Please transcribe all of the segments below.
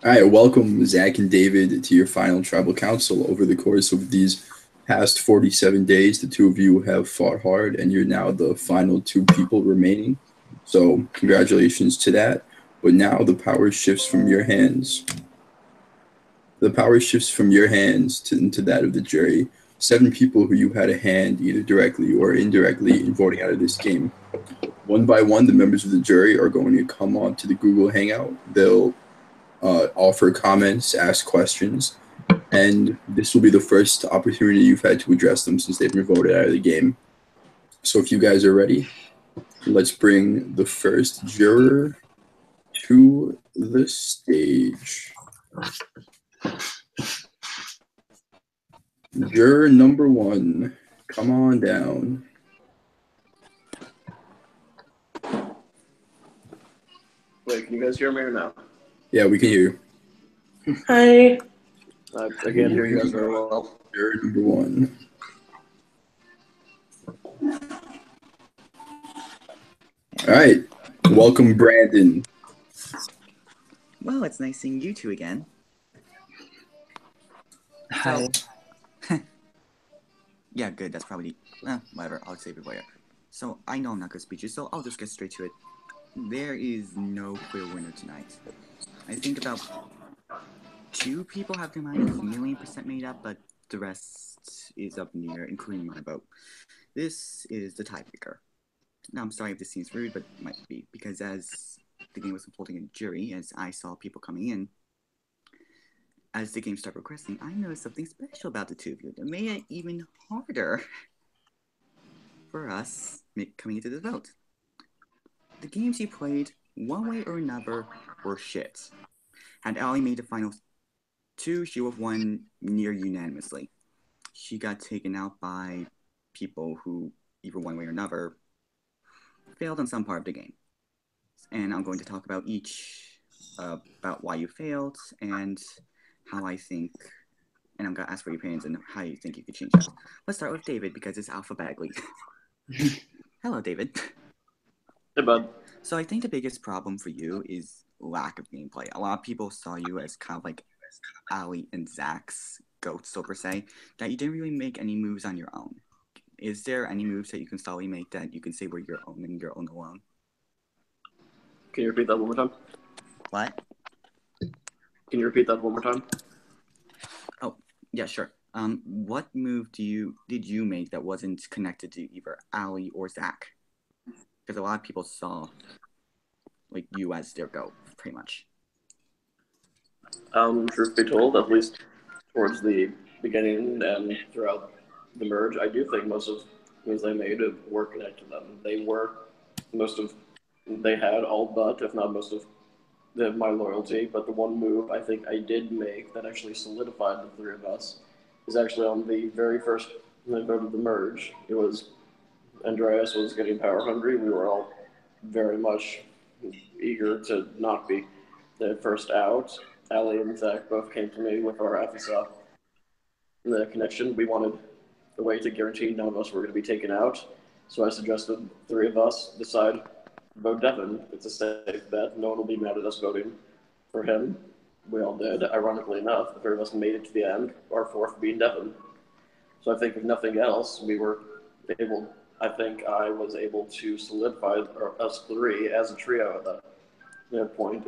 All right, welcome Zach and David to your final tribal council. Over the course of these past 47 days, the two of you have fought hard, and you're now the final two people remaining. So, congratulations to that. But now the power shifts from your hands. The power shifts from your hands into that of the jury. Seven people who you had a hand, either directly or indirectly, in voting out of this game. One by one, the members of the jury are going to come on to the Google Hangout. They'll offer comments, ask questions, and this will be the first opportunity you've had to address them since they've been voted out of the game. So if you guys are ready, let's bring the first juror to the stage. Juror number one, come on down. Wait, can you guys hear me or no? Yeah, we can hear you. Hi. I can't hear you guys very well. Juror number one. All right, welcome, Brandon. Well, it's nice seeing you two again. Hi. Yeah, good. That's probably whatever. I'll save it later. So I know I'm not good speeches, so I'll just get straight to it. There is no clear winner tonight. I think about two people have their minds a million percent made up, but the rest is up in the air, including my vote. This is the tiebreaker. Now, I'm sorry if this seems rude, but it might be, because as the game was unfolding in jury, as I saw people coming in, as the game started progressing, I noticed something special about the two of you that made it even harder for us coming into the vote. The games you played, one way or another, were shit. Had Allie made the final two, she would have won near unanimously. She got taken out by people who, either one way or another, failed on some part of the game. And I'm going to talk about each, about why you failed, and how I think, and I'm going to ask for your opinions and how you think you could change that. Let's start with David, because it's alphabetically. Hello, David. Hey, bud. So I think the biggest problem for you is lack of gameplay. A lot of people saw you as kind of like Ali and Zach's goats, so per se, that you didn't really make any moves on your own. Is there any moves that you can solidly make that you can say were your own and your own alone? Can you repeat that one more time? What? Can you repeat that one more time? Oh, yeah, sure. What move did you make that wasn't connected to either Ali or Zach? Because a lot of people saw like you as their goat, pretty much. Truth be told, at least towards the beginning and throughout the merge, I do think most of the moves they made were connected to them. They had all but, if not most of, my loyalty. But the one move I think I did make that actually solidified the three of us is actually on the very first vote of the merge. It was Andreas was getting power hungry. We were all very much eager to not be the first out. Ali and Zach both came to me with our FSA the connection. We wanted a way to guarantee none of us were going to be taken out. So I suggested three of us decide vote Devin. It's a safe bet. No one will be mad at us voting for him. We all did. Ironically enough, the three of us made it to the end, our fourth being Devin. So I think if nothing else, we were able. I think I was able to solidify us three as a trio at that point.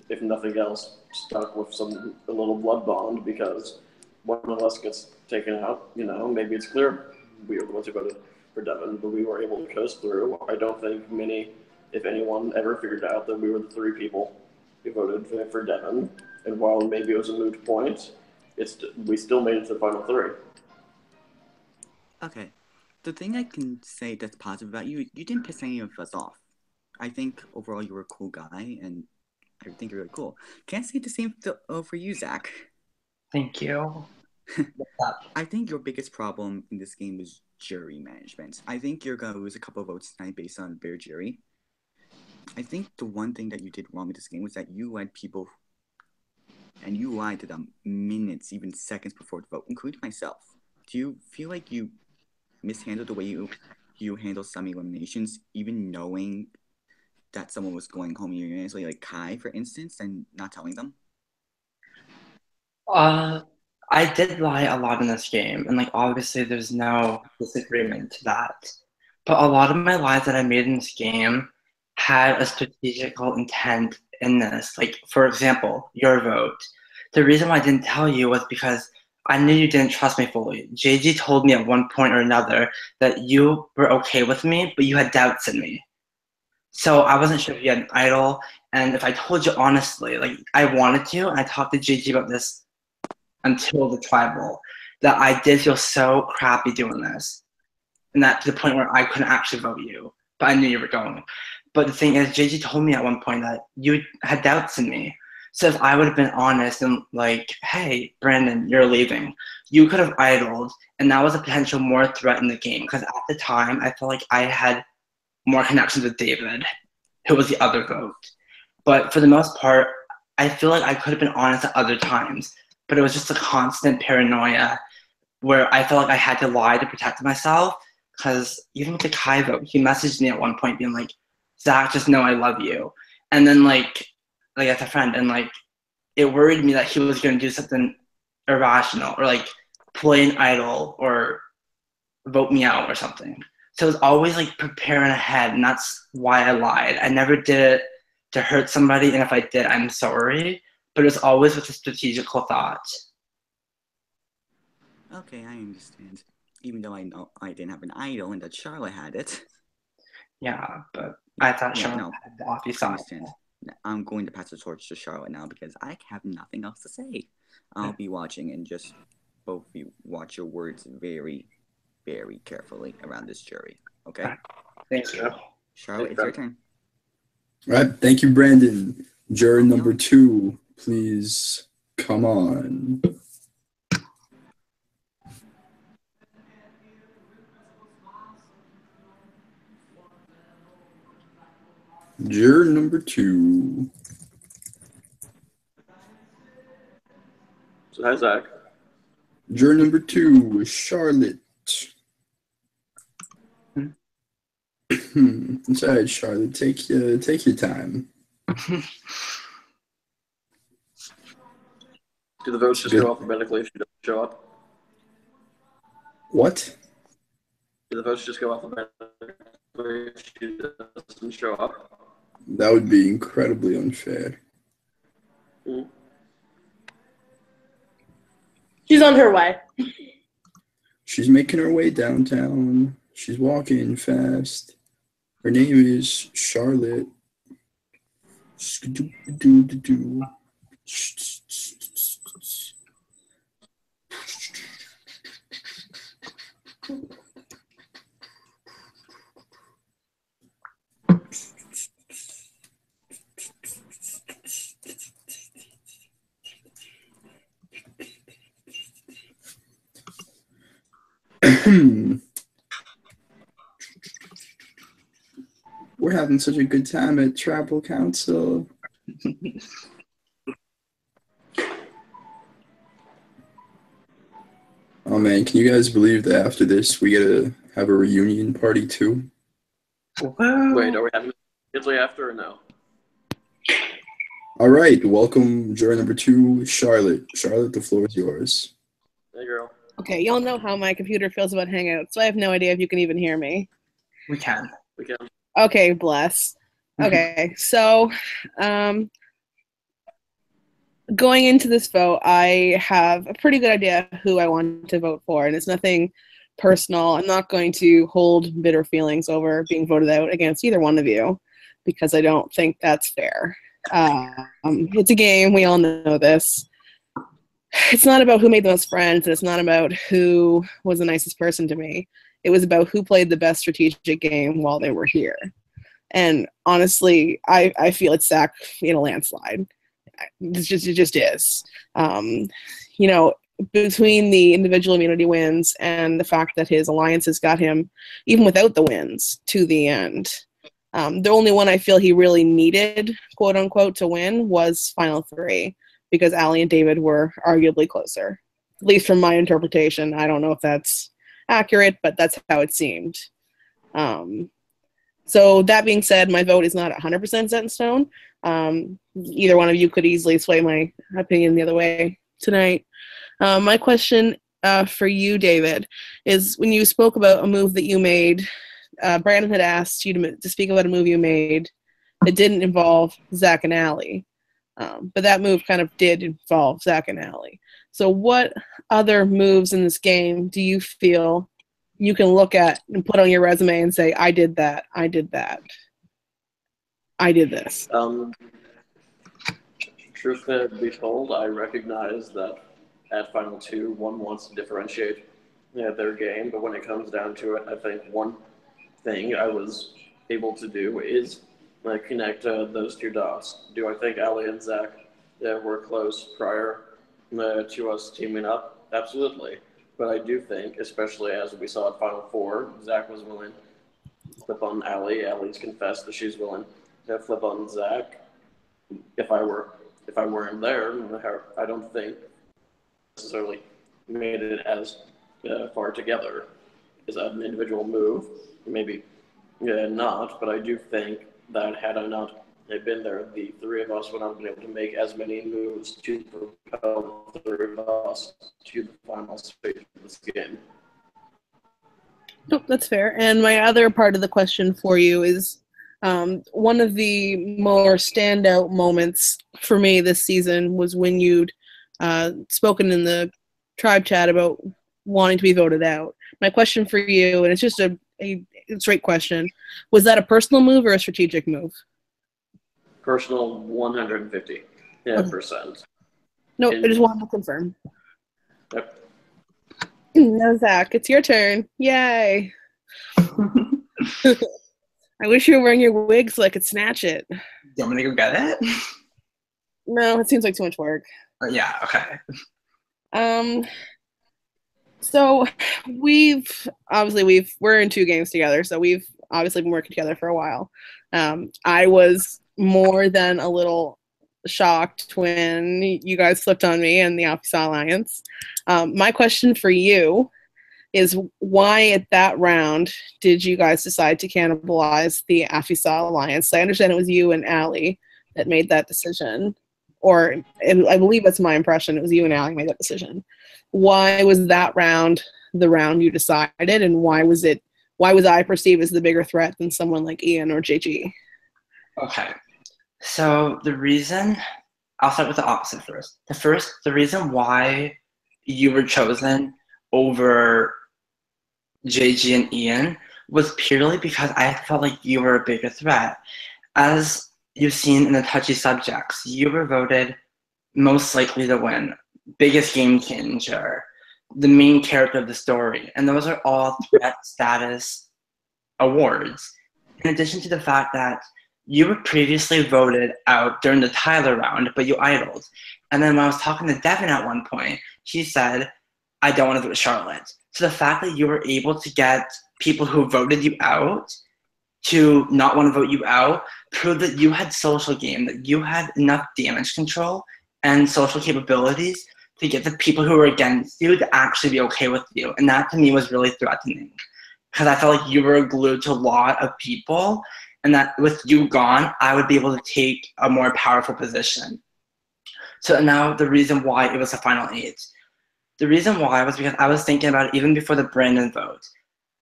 If nothing else, stuck with a little blood bond because one of us gets taken out. Maybe it's clear we were the ones who voted for Devin, but we were able to coast through. I don't think many, if anyone, ever figured out that we were the three people who voted for Devin. And while maybe it was a moot point, we still made it to the final three. Okay. The thing I can say that's positive about you, you didn't piss any of us off. I think overall you were a cool guy, and I think you're really cool. Can't say the same for you, Zach. Thank you. I think your biggest problem in this game is jury management. I think you're gonna lose a couple of votes tonight based on bare jury. I think the one thing that you did wrong with this game was that you led people, and you lied to them minutes, even seconds before the vote, including myself. Do you feel like you mishandled the way you handle some eliminations, even knowing that someone was going home unanimously, like Kai, for instance, and not telling them? Uh, I did lie a lot in this game, and like obviously there's no disagreement to that. But a lot of my lies that I made in this game had a strategical intent in this. Like, for example, your vote. The reason why I didn't tell you was because I knew you didn't trust me fully. JG told me at one point or another that you were okay with me, but you had doubts in me. So I wasn't sure if you had an idol, and if I told you honestly, like I wanted to, and I talked to JG about this until the tribal, that I did feel so crappy doing this, and that to the point where I couldn't actually vote you, but I knew you were going. But the thing is, JG told me at one point that you had doubts in me. So if I would have been honest and like, hey, Brandon, you're leaving, you could have idled, and that was a potential more threat in the game. Because at the time, I felt like I had more connections with David, who was the other vote. But for the most part, I feel like I could have been honest at other times, but it was just a constant paranoia where I felt like I had to lie to protect myself. Because even with the Kai vote, he messaged me at one point being like, Zach, just know I love you. And then like as a friend, and like it worried me that he was going to do something irrational or like play an idol or vote me out or something. So it was always like preparing ahead, and that's why I lied. I never did it to hurt somebody, and if I did, I'm sorry. But it was always with a strategical thought. Okay, I understand. Even though I know I didn't have an idol and that Charlotte had it. Yeah, but I thought Yeah, Charlotte no, had the offy I side. understand. I'm going to pass the torch to Charlotte now because I have nothing else to say. I'll be watching, and just both of you watch your words very, very carefully around this jury. Okay? Thank you. Charlotte, it's your turn. All right, thank you, Brandon. Juror number 2, please come on. Juror number 2. So, hi, Zach. Juror number 2, Charlotte. It's all right, Charlotte. Take your time. Do the votes just go alphabetically if she doesn't show up? What? Do the votes just go alphabetically if she doesn't show up? That would be incredibly unfair. Mm. She's on her way. She's making her way downtown. She's walking fast. Her name is Charlotte. Skidoo-doo-doo-doo. We're having such a good time at Tribal Council. Oh man, can you guys believe that after this we get to have a reunion party too? Wait, are we having it immediately after or no? All right, welcome juror number 2, Charlotte. Charlotte, the floor is yours. Hey, girl. Okay, y'all know how my computer feels about Hangouts, so I have no idea if you can even hear me. We can. We can. Okay, bless. Okay, so going into this vote, I have a pretty good idea who I want to vote for, and it's nothing personal. I'm not going to hold bitter feelings over being voted out against either one of you, because I don't think that's fair. It's a game, we all know this. It's not about who made the most friends, and it's not about who was the nicest person to me. It was about who played the best strategic game while they were here. And honestly, I feel it's Zach in a landslide. It just is. You know, between the individual immunity wins and the fact that his alliances got him, even without the wins, to the end. The only one I feel he really needed, quote unquote, to win was Final 3, because Allie and David were arguably closer. At least from my interpretation. I don't know if that's accurate, but that's how it seemed. So that being said, my vote is not 100% set in stone. Either one of you could easily sway my opinion the other way tonight. My question for you, David, is when you spoke about a move that you made, Brandon had asked you to speak about a move you made that didn't involve Zach and Allie. But that move kind of did involve Zach and Allie. So what other moves in this game do you feel you can look at and put on your resume and say, I did that, I did that, I did this? Truth be told, I recognize that at Final 2, one wants to differentiate their game, but when it comes down to it, I think one thing I was able to do is connect those two dots. Do I think Ali and Zach were close prior to us teaming up? Absolutely. But I do think, especially as we saw at Final 4, Zach was willing to flip on Ali. Ali's confessed that she's willing to flip on Zach. If I weren't there, I don't think necessarily made it as far together. Is that an individual move? Maybe not, but I do think that had I not been there, the three of us would not have been able to make as many moves to propel the three of us to the final stage of this game. Nope, that's fair. And my other part of the question for you is one of the more standout moments for me this season was when you'd spoken in the tribe chat about wanting to be voted out. My question for you, and it's just a straight question, was that a personal move or a strategic move? Personal 150%. No, I just wanted to confirm. Yep. No, Zach, it's your turn. Yay. I wish you were wearing your wig so I could snatch it. Do you want me to go get it? No, it seems like too much work. Yeah, okay. So we're in 2 games together, so we've obviously been working together for a while. I was more than a little shocked when you guys flipped on me and the Alpha Alliance. My question for you is, why at that round did you guys decide to cannibalize the Alpha Alliance? I understand it was you and Allie that made that decision, and I believe that's my impression. It was you and Allie made that decision. Why was that round the round you decided, and why was I perceived as the bigger threat than someone like Ian or JG? Okay. So I'll start with the opposite first. The reason why you were chosen over JG and Ian was purely because I felt like you were a bigger threat. As you've seen in the touchy subjects, you were voted most likely to win, biggest game changer, the main character of the story, and those are all threat status awards. In addition to the fact that you were previously voted out during the Tyler round, but you idled. And then when I was talking to Devin at one point, she said, I don't want to vote Charlotte. So the fact that you were able to get people who voted you out to not want to vote you out proved that you had social game, that you had enough damage control and social capabilities to get the people who were against you to actually be okay with you. And that to me was really threatening, because I felt like you were glued to a lot of people, and that with you gone, I would be able to take a more powerful position. So now the reason why it was the final 8. The reason why was because I was thinking about it even before the Brandon vote,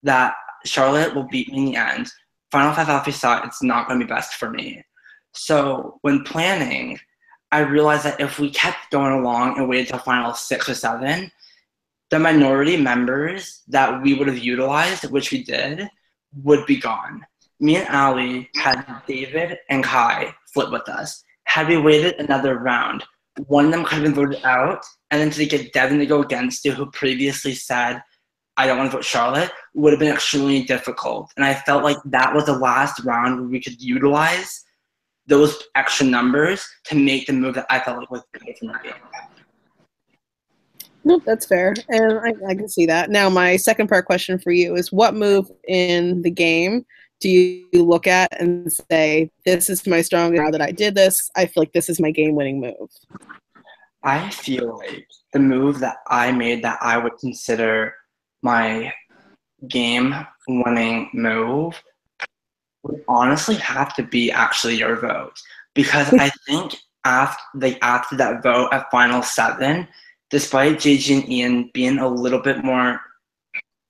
that Charlotte will beat me in the end. Final 5 Alpha saw it's not going to be best for me. So when planning, I realized that if we kept going along and waited till final 6 or 7, the minority members that we would have utilized, which we did, would be gone. Me and Ali had David and Kai flip with us. Had we waited another round, one of them could have been voted out, and then to get Devin to go against you, who previously said, I don't want to vote Charlotte, would have been extremely difficult. And I felt like that was the last round where we could utilize those extra numbers to make the move that I felt like was good for my game. Nope, that's fair, and I can see that. Now, my second part question for you is, what move in the game do you look at and say, this is my strongest, now that I did this, I feel like this is my game-winning move? I feel like the move that I made that I would consider my game-winning move would honestly have to be actually your vote. Because I think after that vote at Final 7, despite JG and Ian being a little bit more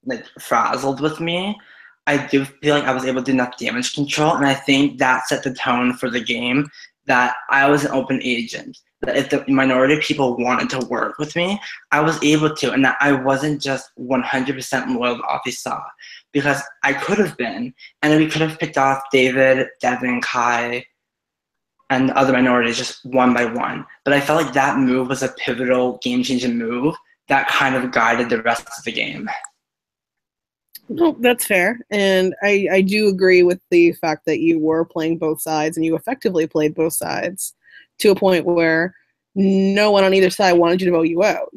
like frazzled with me, I do feel like I was able to do enough damage control, and I think that set the tone for the game that I was an open agent. That if the minority of people wanted to work with me, I was able to, and that I wasn't just 100% loyal to Officer, because I could have been, and then we could have picked off David, Devin, Kai, and the other minorities just one by one. But I felt like that move was a pivotal, game-changing move that kind of guided the rest of the game. No, that's fair. And I do agree with the fact that you were playing both sides and you effectively played both sides to a point where no one on either side wanted you to vote you out.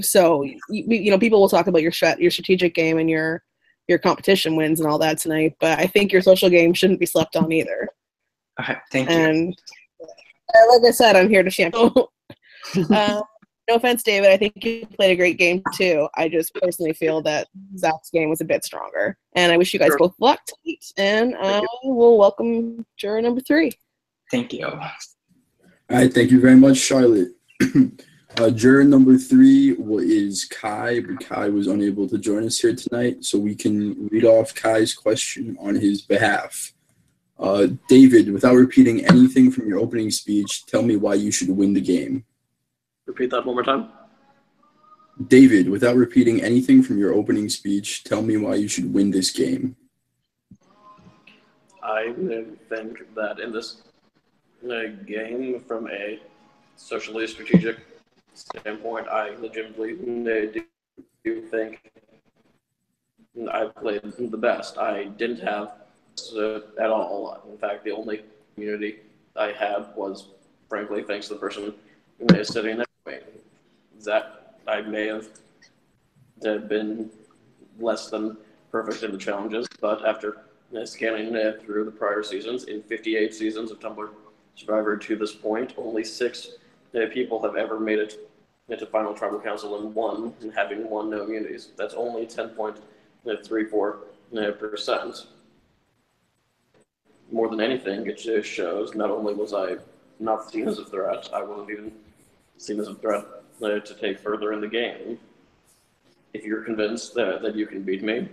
So, people will talk about your strategic game and your competition wins and all that tonight, but I think your social game shouldn't be slept on either. Okay, thank you. And like I said, I'm here to champion. No offense, David. I think you played a great game too. I just personally feel that Zach's game was a bit stronger. And I wish you guys both luck tonight. And I will welcome juror number 3. Thank you. All right, thank you very much, Charlotte. Juror number 3 is Kai, but Kai was unable to join us here tonight, so we can read off Kai's question on his behalf. David, without repeating anything from your opening speech, tell me why you should win the game. Repeat that one more time. David, without repeating anything from your opening speech, tell me why you should win this game. I think that in this game, from a socially strategic standpoint, I legitimately do think I played the best. I didn't have at all. In fact, the only community I had was, frankly, thanks to the person who is sitting next to me. That I may have been less than perfect in the challenges, but after scanning through the prior seasons, in 58 seasons of Tumblr Survivor to this point, only 6 people have ever made it into Final Tribal Council and having won no immunities. That's only 10.34%. More than anything, it just shows not only was I not seen as a threat, I wasn't even seen as a threat to take further in the game. If you're convinced that you can beat me,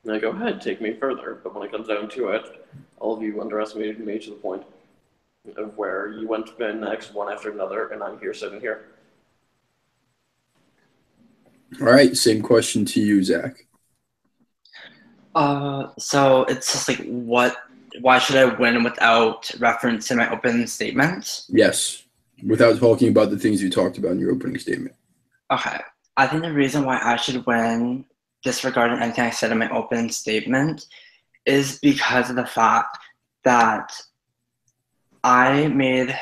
then go ahead, take me further. But when it comes down to it, all of you underestimated me to the point of where you went next one after another, and I'm here sitting here. All right, same question to you, Zach. So it's just like, why should I win without reference in my opening statement? Yes, without talking about the things you talked about in your opening statement. Okay. I think the reason why I should win, disregarding anything I said in my opening statement, is because of the fact that I made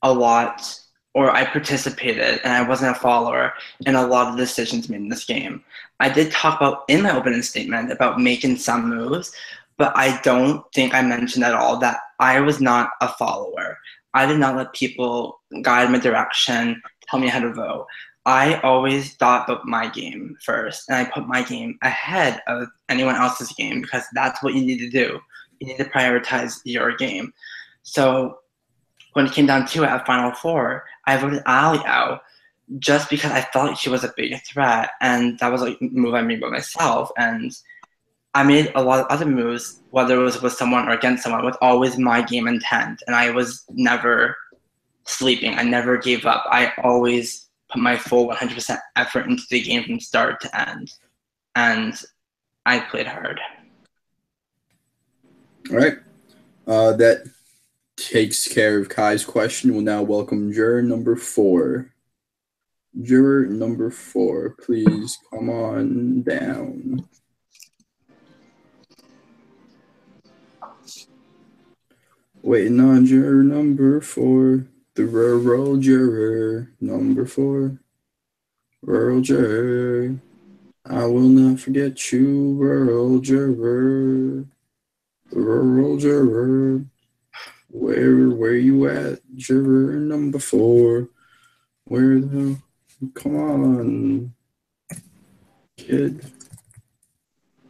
a lot, or I participated, and I wasn't a follower in a lot of the decisions made in this game. I did talk about in my opening statement about making some moves, but I don't think I mentioned at all that I was not a follower. I did not let people guide my direction, tell me how to vote. I always thought about my game first, and I put my game ahead of anyone else's game because that's what you need to do. You need to prioritize your game. So when it came down to it at Final 4, I voted Ali out just because I felt like she was a big threat, and that was like a move I made by myself. And I made a lot of other moves, whether it was with someone or against someone, with always my game intent, and I was never sleeping. I never gave up. I always put my full 100% effort into the game from start to end, and I played hard. All right. That takes care of Kai's question. We'll now welcome juror number 4. Juror number 4, please come on down. Waiting on juror number 4. The rural juror number 4. Rural juror. I will not forget you, rural juror. Rural juror. Where you at, juror number 4? Come on, kid.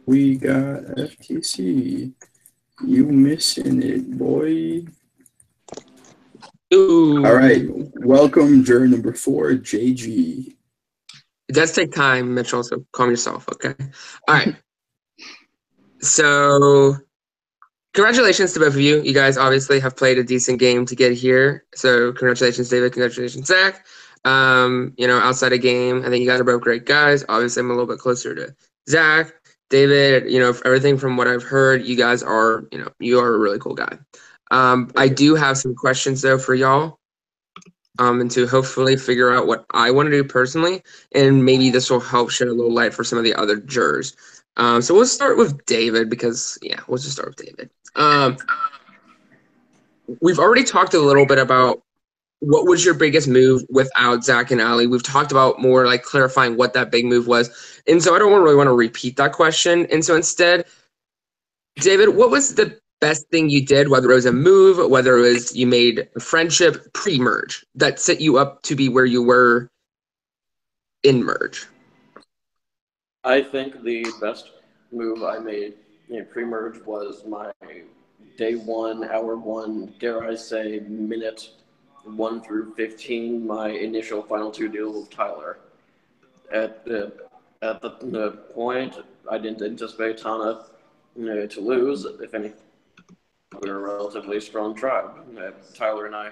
We got FTC. You missing it, boy. Ooh. All right, welcome juror number 4, JG. It does take time, Mitchell, so calm yourself, okay? All right. So, congratulations to both of you. You guys obviously have played a decent game to get here. So, congratulations, David. Congratulations, Zach. Outside of game, I think you guys are both great guys. Obviously, I'm a little bit closer to Zach. David, everything from what I've heard, you guys are, you are a really cool guy. I do have some questions, though, for y'all. And to hopefully figure out what I want to do personally, and maybe this will help shed a little light for some of the other jurors. So we'll start with David because, we'll just start with David. We've already talked a little bit about what was your biggest move without Zach and Ali. We've talked about more like clarifying what that big move was. And so I don't really want to repeat that question. And so instead, David, what was the best thing you did, whether it was a move, whether it was you made a friendship pre-merge that set you up to be where you were in merge? I think the best move I made in pre-merge was my day 1, hour 1, dare I say, minute 1 through 15, my initial final 2 deal with Tyler. At the point, I didn't anticipate Tana to lose. If any, we were a relatively strong tribe. Tyler and I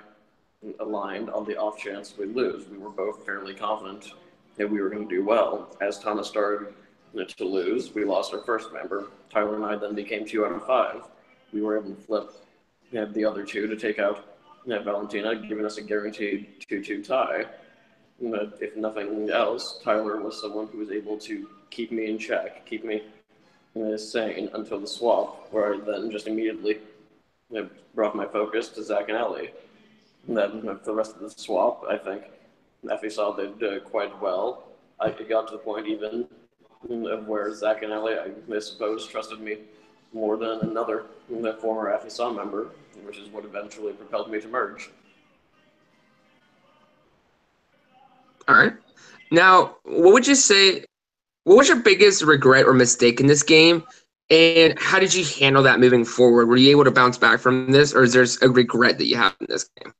aligned on the off chance we'd lose. We were both fairly confident that we were going to do well. As Tana started to lose, we lost our first member. Tyler and I then became 2 out of 5. We were able to flip the other 2 to take out Valentina, giving us a guaranteed 2-2 tie. But if nothing else, Tyler was someone who was able to keep me in check, keep me sane until the swap, where I then just immediately brought my focus to Zach and Ali. And then for the rest of the swap, I think Effie did quite well. I got to the point even of where Zach and Ali, I suppose, trusted me more than another former Effie member, which is what eventually propelled me to merge. All right. Now, what would you say, what was your biggest regret or mistake in this game? And how did you handle that moving forward? Were you able to bounce back from this, or is there a regret that you have in this game?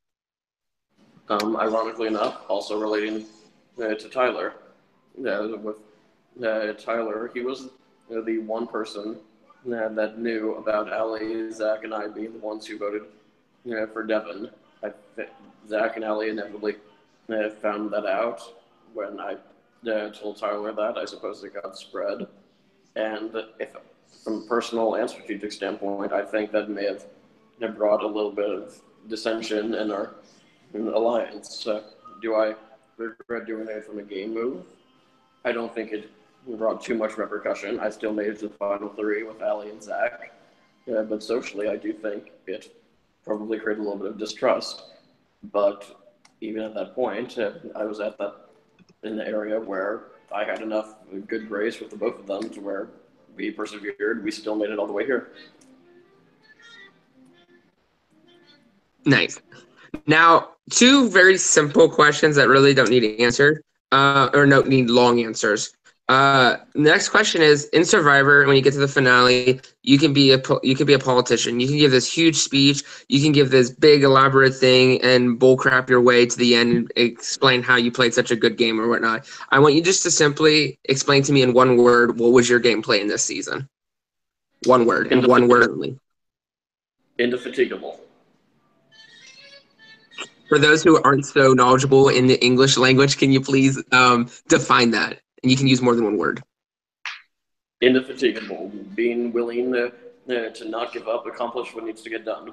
Ironically enough, also relating to Tyler. With Tyler, he was the one person that knew about Ali, Zach, and I being the ones who voted for Devin. Zach and Ali inevitably found that out when I told Tyler that. I suppose it got spread. And if, from a personal and strategic standpoint, I think that may have brought a little bit of dissension in our alliance. Do I regret doing it from a game move? I don't think it brought too much repercussion. I still made it to the final 3 with Ali and Zach. But socially, I do think it probably created a little bit of distrust. But even at that point, I was in the area where I had enough good grace with the both of them to where we persevered. We still made it all the way here. Nice. Now, 2 very simple questions that really don't need answered, or don't need long answers. Next question is, in Survivor, when you get to the finale, you can be a politician. You can give this huge speech. You can give this big elaborate thing and bullcrap your way to the end and explain how you played such a good game or whatnot. I want you just to simply explain to me in one word, what was your gameplay in this season? One word, and one word only. Indefatigable. For those who aren't so knowledgeable in the English language, can you please define that? And you can use more than one word. Indefatigable. Being willing to not give up, accomplish what needs to get done.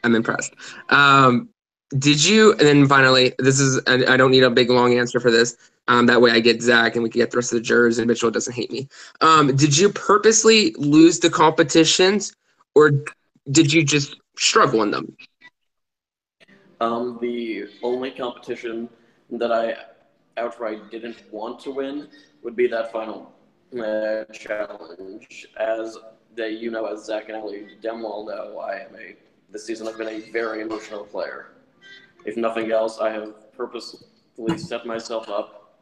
I'm impressed. Did you, and then finally, I don't need a big long answer for this. That way I get Zach and we can get the rest of the jurors and Mitchell doesn't hate me. Did you purposely lose the competitions or did you just struggle in them? The only competition that I outright didn't want to win would be that final challenge. As Zach and Ali damn well know, this season I've been a very emotional player. If nothing else, I have purposefully set myself up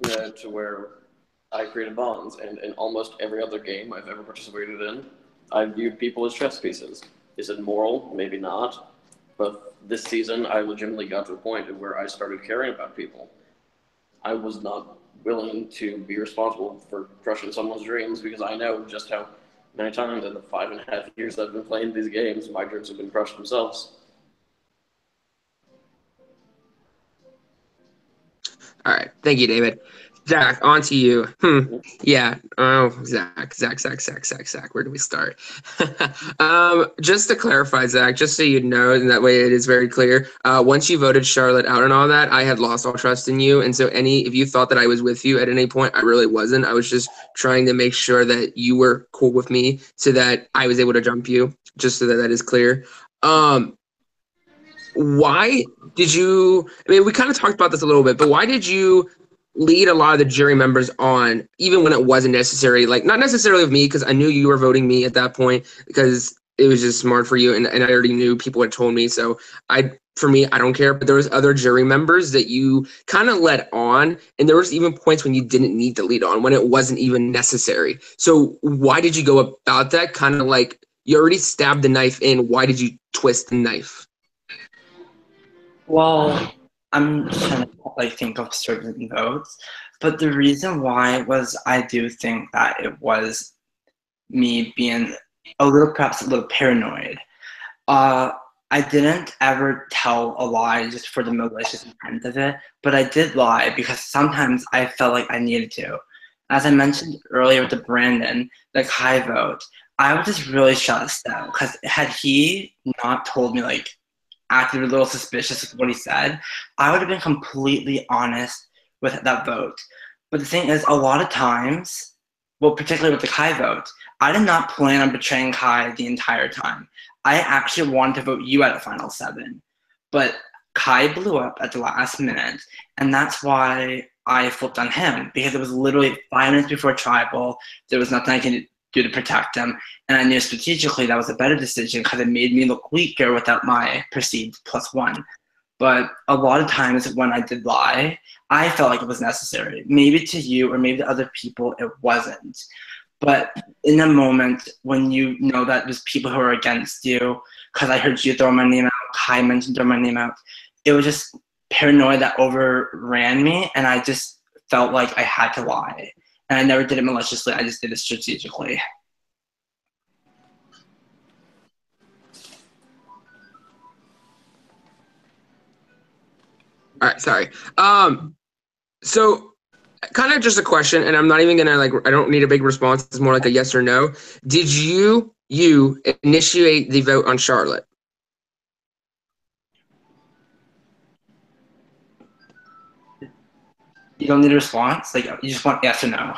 to where I created bonds. And in almost every other game I've ever participated in, I viewed people as chess pieces. Is it moral? Maybe not. But this season, I legitimately got to a point where I started caring about people. I was not willing to be responsible for crushing someone's dreams because I know just how many times in the 5.5 years I've been playing these games, my dreams have been crushed themselves. All right. Thank you, David. Zach, on to you. Yeah. Oh, Zach. Where do we start? Just to clarify, Zach, just so you know, and that way it is very clear. Once you voted Charlotte out and all that, I had lost all trust in you. And so if you thought that I was with you at any point, I really wasn't. I was just trying to make sure that you were cool with me so that I was able to jump you, just so that that is clear. Why did you, I mean, we kind of talked about this a little bit, but why did you lead a lot of the jury members on, even when it wasn't necessary? Like, not necessarily with me, because I knew you were voting me at that point, because it was just smart for you, and I already knew people had told me, so for me, I don't care. But there was other jury members that you kind of led on, and there was even points when you didn't need to lead on, when it wasn't even necessary. So why did you go about that? Kind of like, you already stabbed the knife in, why did you twist the knife? Well, I'm trying to think of certain votes, but the reason why was I do think that it was me being perhaps a little paranoid. I didn't ever tell a lie just for the malicious intent of it, but I did lie because sometimes I felt like I needed to. As I mentioned earlier with the Brandon, the Kai vote, I was just really stressed out because had he not told me, acted a little suspicious with what he said, I would have been completely honest with that vote. But the thing is, a lot of times, well, particularly with the Kai vote, I did not plan on betraying Kai the entire time. I actually wanted to vote you at a final 7. But Kai blew up at the last minute, and that's why I flipped on him, because it was literally 5 minutes before Tribal. There was nothing I could do to protect him, and I knew strategically that was a better decision because it made me look weaker without my perceived +1. But a lot of times when I did lie, I felt like it was necessary. Maybe to you or maybe to other people it wasn't. But in a moment when you know that there's people who are against you, because I heard you throw my name out, Kai mentioned throw my name out, it was just paranoia that overran me, and I just felt like I had to lie. And I never did it maliciously, I just did it strategically. All right, sorry. So kind of just a question, and I'm not even gonna I don't need a big response. It's more like a yes or no. Did you initiate the vote on Charlotte? You don't need a response? You just want yes or no?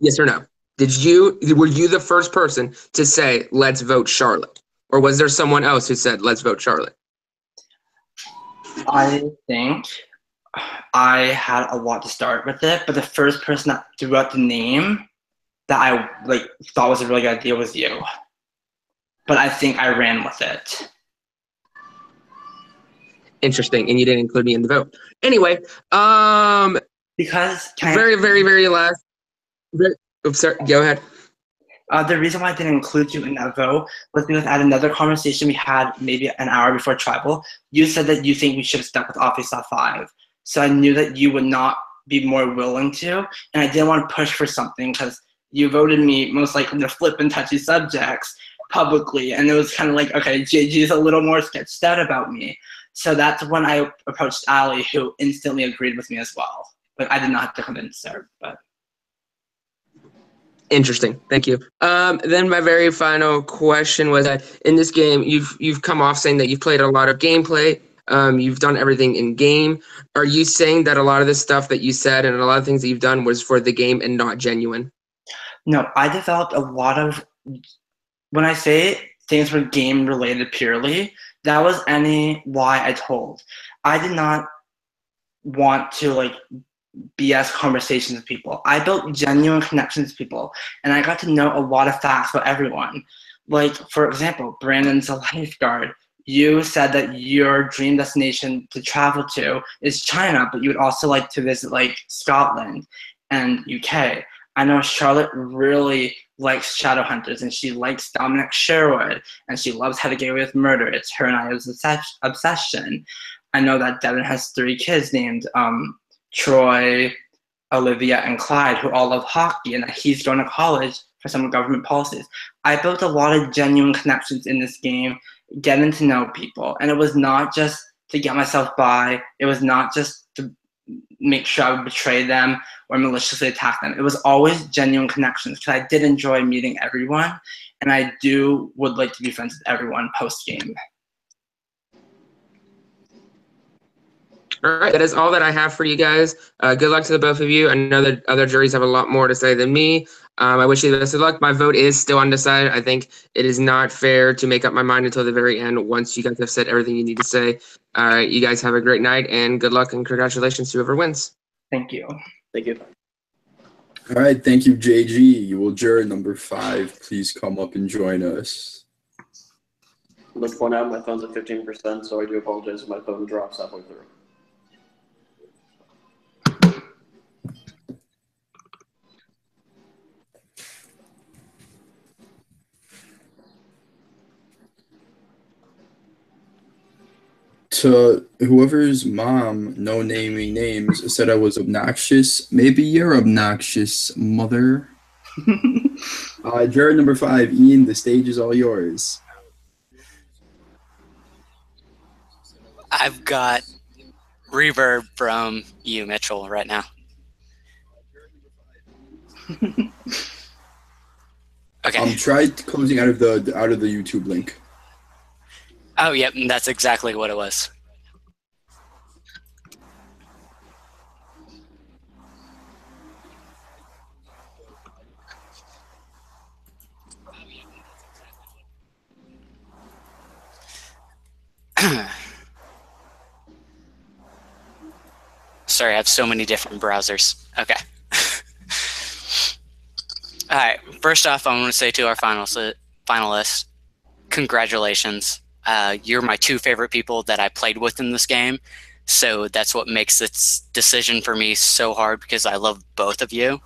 Yes or no? Were you the first person to say, let's vote Charlotte? Or was there someone else who said, let's vote Charlotte? I think I had a lot to start with it, but the first person that threw out the name that I thought was a really good idea was you. But I think I ran with it. Interesting, and you didn't include me in the vote. Anyway, because very last. Oops, sorry. Go ahead. The reason why I didn't include you in that vote was because at another conversation we had maybe an hour before Tribal, you said that you think we should have stuck with Office 5. So I knew that you would not be more willing to, and I didn't want to push for something because you voted me most likely to flip and touchy subjects publicly, and it was kind of like, okay, JG's a little more sketched out about me. So that's when I approached Ali, who instantly agreed with me as well. But I did not have to convince her. But interesting, thank you. Then my very final question was that in this game, you've come off saying that you've played a lot of gameplay. You've done everything in game. Are you saying that a lot of the stuff that you said and a lot of things that you've done was for the game and not genuine? No, I developed a lot of, when I say things were game related purely, that was any lie I told. I did not want to BS conversations with people. I built genuine connections with people, and I got to know a lot of facts about everyone. For example, Brandon's a lifeguard. You said that your dream destination to travel to is China, but you would also like to visit Scotland and UK. I know Charlotte really likes Shadowhunters, and she likes Dominic Sherwood, and she loves How to Get Away with Murder. It's her and I's obsession. I know that Devin has 3 kids named Troy, Olivia, and Clyde, who all love hockey, and that he's going to college for some government policies. I built a lot of genuine connections in this game, getting to know people, and it was not just to get myself by. It was not just to make sure I would betray them or maliciously attack them. It was always genuine connections, because I did enjoy meeting everyone, and I would like to be friends with everyone post-game. All right, that is all that I have for you guys. Good luck to the both of you. I know that other juries have a lot more to say than me. I wish you the best of luck. My vote is still undecided. I think it is not fair to make up my mind until the very end once you guys have said everything you need to say. All right, you guys have a great night, and good luck and congratulations to whoever wins. Thank you. Thank you. All right, thank you, JG. Will juror number 5 please come up and join us? Let's point out my phone's at 15%, so I do apologize if my phone drops halfway through. To whoever's mom, no naming names, said I was obnoxious, maybe you're obnoxious, mother. Juror number 5, Ian, the stage is all yours. I've got reverb from you, Mitchell, right now. Okay. Try closing out of the YouTube link. Oh, yep, that's exactly what it was. Sorry, I have so many different browsers. Okay. All right, first off, I want to say to our finalists, congratulations. You're my 2 favorite people that I played with in this game, so that's what makes this decision for me so hard, because I love both of you.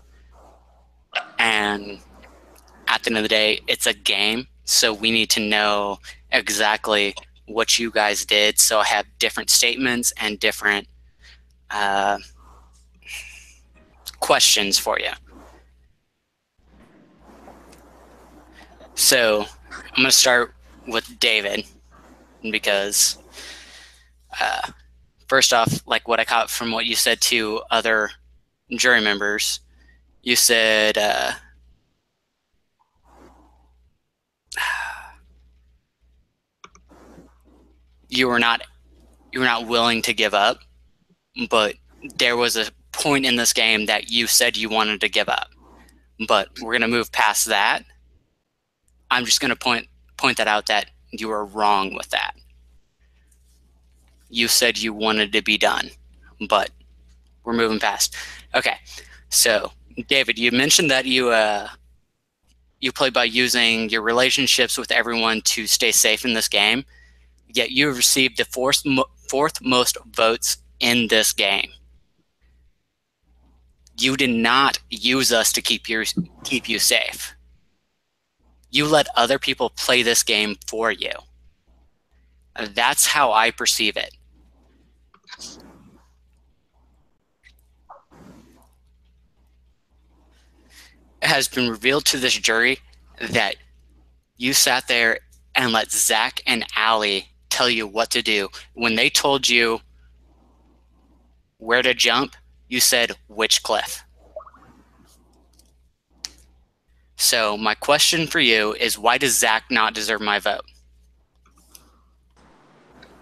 And at the end of the day, it's a game, so we need to know exactly what you guys did. So I have different statements and different questions for you. So I'm going to start with David, because first off, like what I caught from what you said to other jury members, you said you were not willing to give up, but there was a point in this game that you said you wanted to give up. But we're going to move past that. I'm just going to point that out, that you were wrong with that. You said you wanted to be done, but we're moving past. Okay, so David, you mentioned that you play by using your relationships with everyone to stay safe in this game, yet you received the fourth most votes in this game. You did not use us to keep you safe. You let other people play this game for you. That's how I perceive it. It has been revealed to this jury that you sat there and let Zach and Allie tell you what to do. When they told you where to jump, you said, which cliff? So my question for you is, why does Zach not deserve my vote?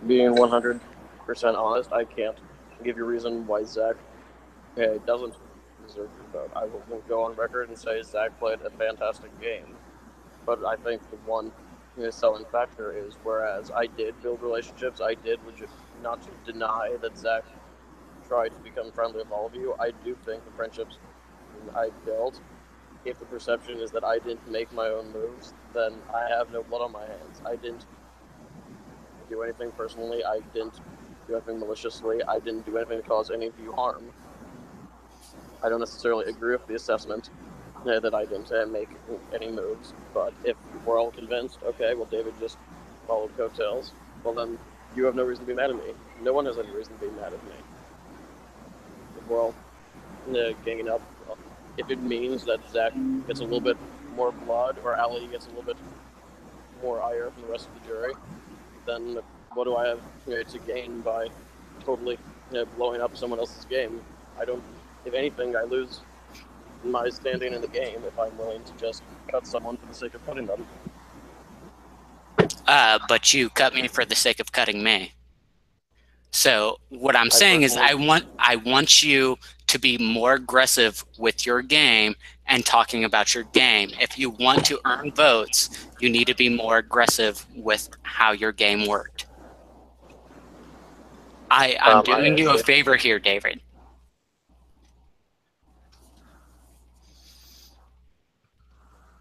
Being 100% honest, I can't give you a reason why Zach doesn't deserve your vote. I will go on record and say Zach played a fantastic game. But I think the one selling factor is, whereas I did build relationships, I did not to deny that Zach tried to become friendly with all of you. I do think the friendships I built, if the perception is that I didn't make my own moves, then I have no blood on my hands. I didn't do anything personally. I didn't do anything maliciously. I didn't do anything to cause any of you harm. I don't necessarily agree with the assessment, that I didn't make any moves. But if we're all convinced, okay, well, David just followed coattails, well, then you have no reason to be mad at me. No one has any reason to be mad at me. If we're all ganging up, if it means that Zach gets a little bit more blood or Ali gets a little bit more ire from the rest of the jury, then what do I have to gain by totally blowing up someone else's game? I don't. If anything, I lose my standing in the game if I'm willing to just cut someone for the sake of cutting them. But you cut me for the sake of cutting me. So what I'm saying is I want you to be more aggressive with your game and talking about your game. If you want to earn votes, you need to be more aggressive with how your game worked. I'm doing you a favor here, David.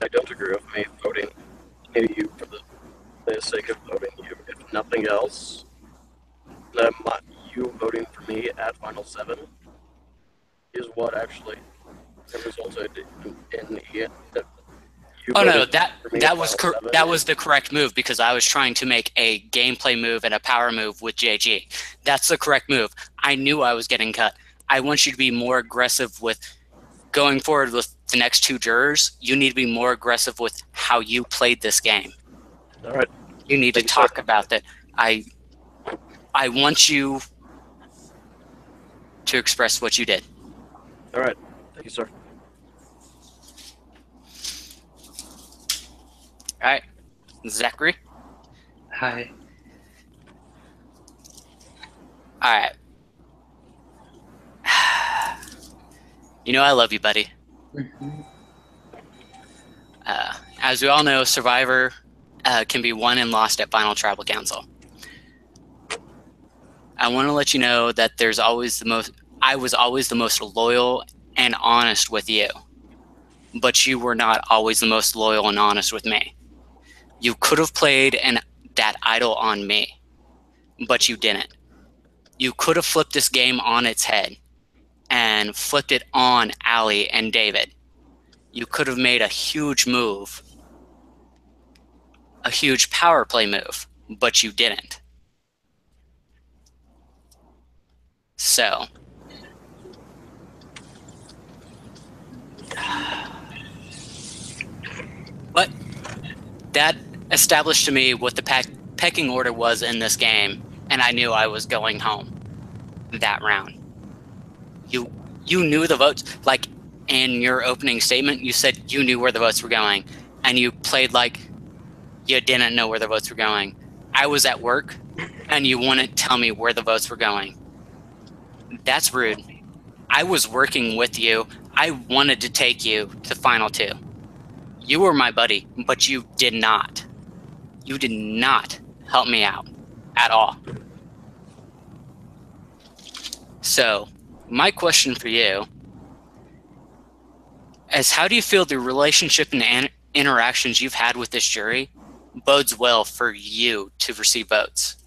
I don't agree with me voting you for the sake of voting you. If nothing else, you voting for me at Final 7 is what actually resulted in the Oh no, that was the correct move, because I was trying to make a gameplay move and a power move with JG. That's the correct move. I knew I was getting cut. I want you to be more aggressive with going forward with the next two jurors. You need to be more aggressive with how you played this game. All right. You need to talk about that. I want you to express what you did. All right. Thank you, sir. All right. Zachary? Hi. All right. You know I love you, buddy. As we all know, Survivor can be won and lost at Final Tribal Council. I want to let you know that I was always the most loyal and honest with you, but you were not always the most loyal and honest with me. You could have played that idol on me, but you didn't. You could have flipped this game on its head and flipped it on Ali and David. You could have made a huge move, a huge power play move, but you didn't. So, but that established to me what the pecking order was in this game, and I knew I was going home that round. You knew the votes. Like, in your opening statement, you said you knew where the votes were going, and you played like you didn't know where the votes were going. I was at work, and you wouldn't tell me where the votes were going. That's rude. I was working with you. I wanted to take you to Final 2. You were my buddy, but you did not. You did not help me out at all. So, my question for you is, how do you feel the relationship and interactions you've had with this jury bodes well for you to receive votes?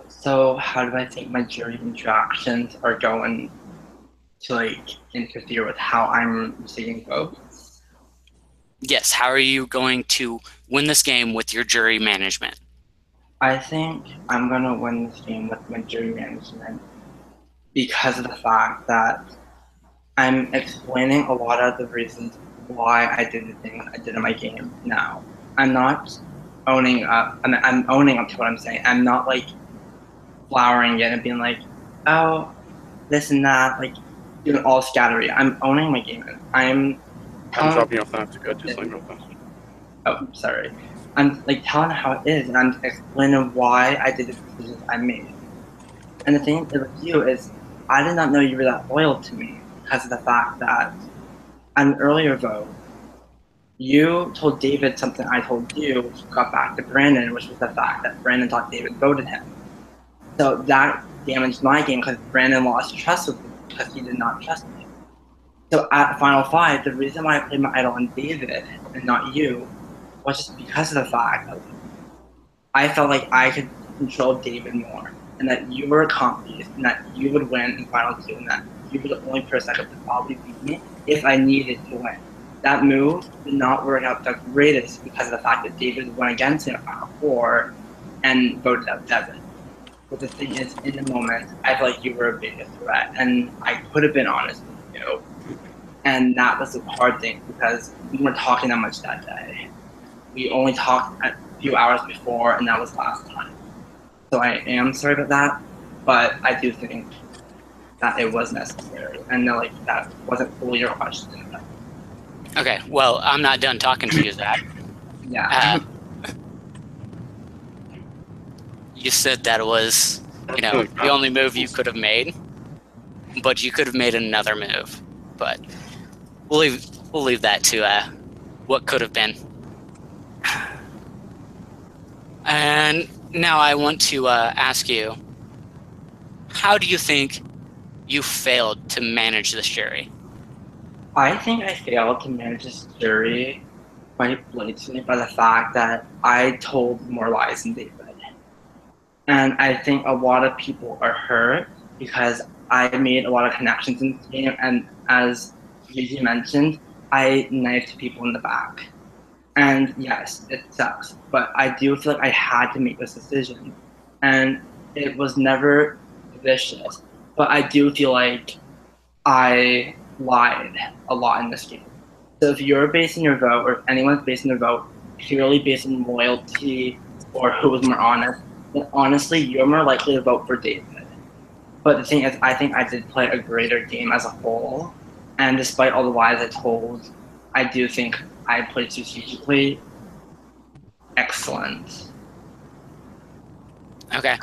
So how do I think my jury interactions are going to interfere with how I'm receiving votes? Yes, how are you going to win this game with your jury management? I think I'm going to win this game with my jury management because of the fact that I'm explaining a lot of the reasons why I did the things I did in my game now. I'm not owning up. I'm owning up to what I'm saying. I'm not flowering it and being like, oh, this and that, doing all scattery. I'm owning my game. I'm dropping you off now to go just real fast. Oh, sorry. I'm telling how it is, and I'm explaining why I did the decisions I made. And the thing with you is, I did not know you were that loyal to me because of the fact that on an earlier vote, you told David something I told you, which got back to Brandon, which was the fact that Brandon thought David voted him. So that damaged my game because Brandon lost trust with me because he did not trust me. So at Final 5, the reason why I played my idol on David and not you was just because of the fact that I felt like I could control David more, and that you were accomplished, and that you would win in Final 2, and that you were the only person that could probably beat me if I needed to win. That move did not work out the greatest because of the fact that David went against him at Final Four and voted out Devin. But the thing is, in the moment, I felt like you were a bigger threat, and I could have been honest with you. And that was the hard thing because we weren't talking that much that day. We only talked a few hours before, and that was last time. So I am sorry about that, but I do think that it was necessary, and that wasn't fully your question. Okay, well, I'm not done talking to you, Zach. Yeah. You said that it was, the only move you could have made, but you could have made another move. But we'll leave that to what could have been. And now I want to ask you, how do you think you failed to manage this jury? I think I failed to manage this jury quite blatantly by the fact that I told more lies than David. And I think a lot of people are hurt because I made a lot of connections in this game, and as Gigi mentioned, I knifed people in the back. And yes, it sucks, but I do feel like I had to make this decision. And it was never vicious, but I do feel like I lied a lot in this game. So if you're basing your vote, or if anyone's basing their vote purely based on loyalty or who was more honest, then honestly, you're more likely to vote for David. But the thing is, I think I did play a greater game as a whole, and despite all the lies I told, I do think I played strategically excellent. Okay.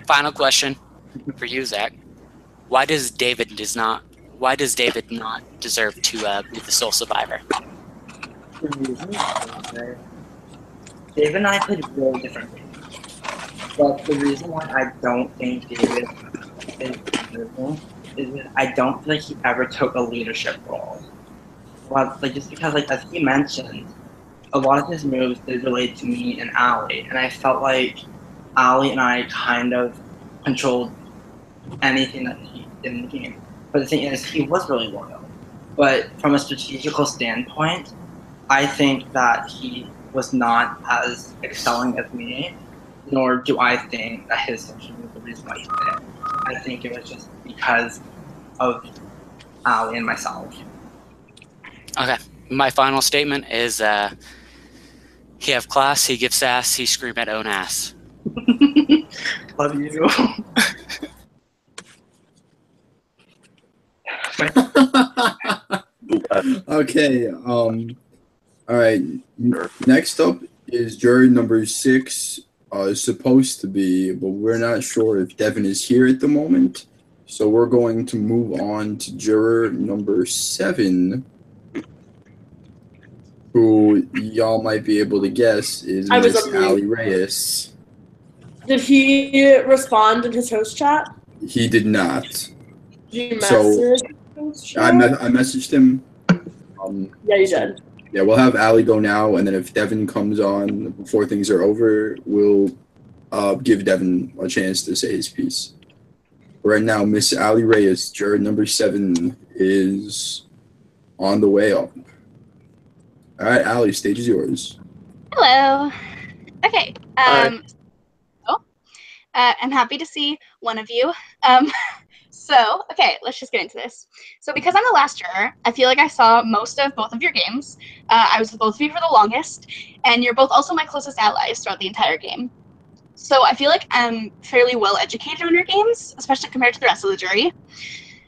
Final question for you, Zach. Why does David not deserve to be the sole survivor? David and I played really different games. But the reason why I don't think David is deserving is that I don't feel like he ever took a leadership role. Well, just because, as he mentioned, a lot of his moves did relate to me and Ali, and I felt like Ali and I kind of controlled anything that he did in the game. But the thing is, he was really loyal. But from a strategical standpoint, I think that he was not as excelling as me, nor do I think that his session was the reason why he did it. I think it was just because of Ali and myself. Okay. My final statement is he have class, he gives sass, he scream at own ass. Love you. Okay. All right. Next up is jury number 6. Is supposed to be, but we're not sure if Devin is here at the moment. So we're going to move on to juror number 7, who y'all might be able to guess is I was Miss on mute. Ali Reyes. Did he respond in his host chat? He did not. Did you So, message his chat? I messaged him. Yeah, you did. Yeah, we'll have Ali go now, and then if Devin comes on before things are over, we'll give Devin a chance to say his piece. Right now, Miss Ali Reyes, juror number 7, is on the way up. All right, Ali, stage is yours. Hello. Okay. Hi. I'm happy to see one of you. Okay, let's just get into this. So because I'm the last juror, I feel like I saw most of both of your games. I was with both of you for the longest, and you're both also my closest allies throughout the entire game. So I feel like I'm fairly well educated on your games, especially compared to the rest of the jury.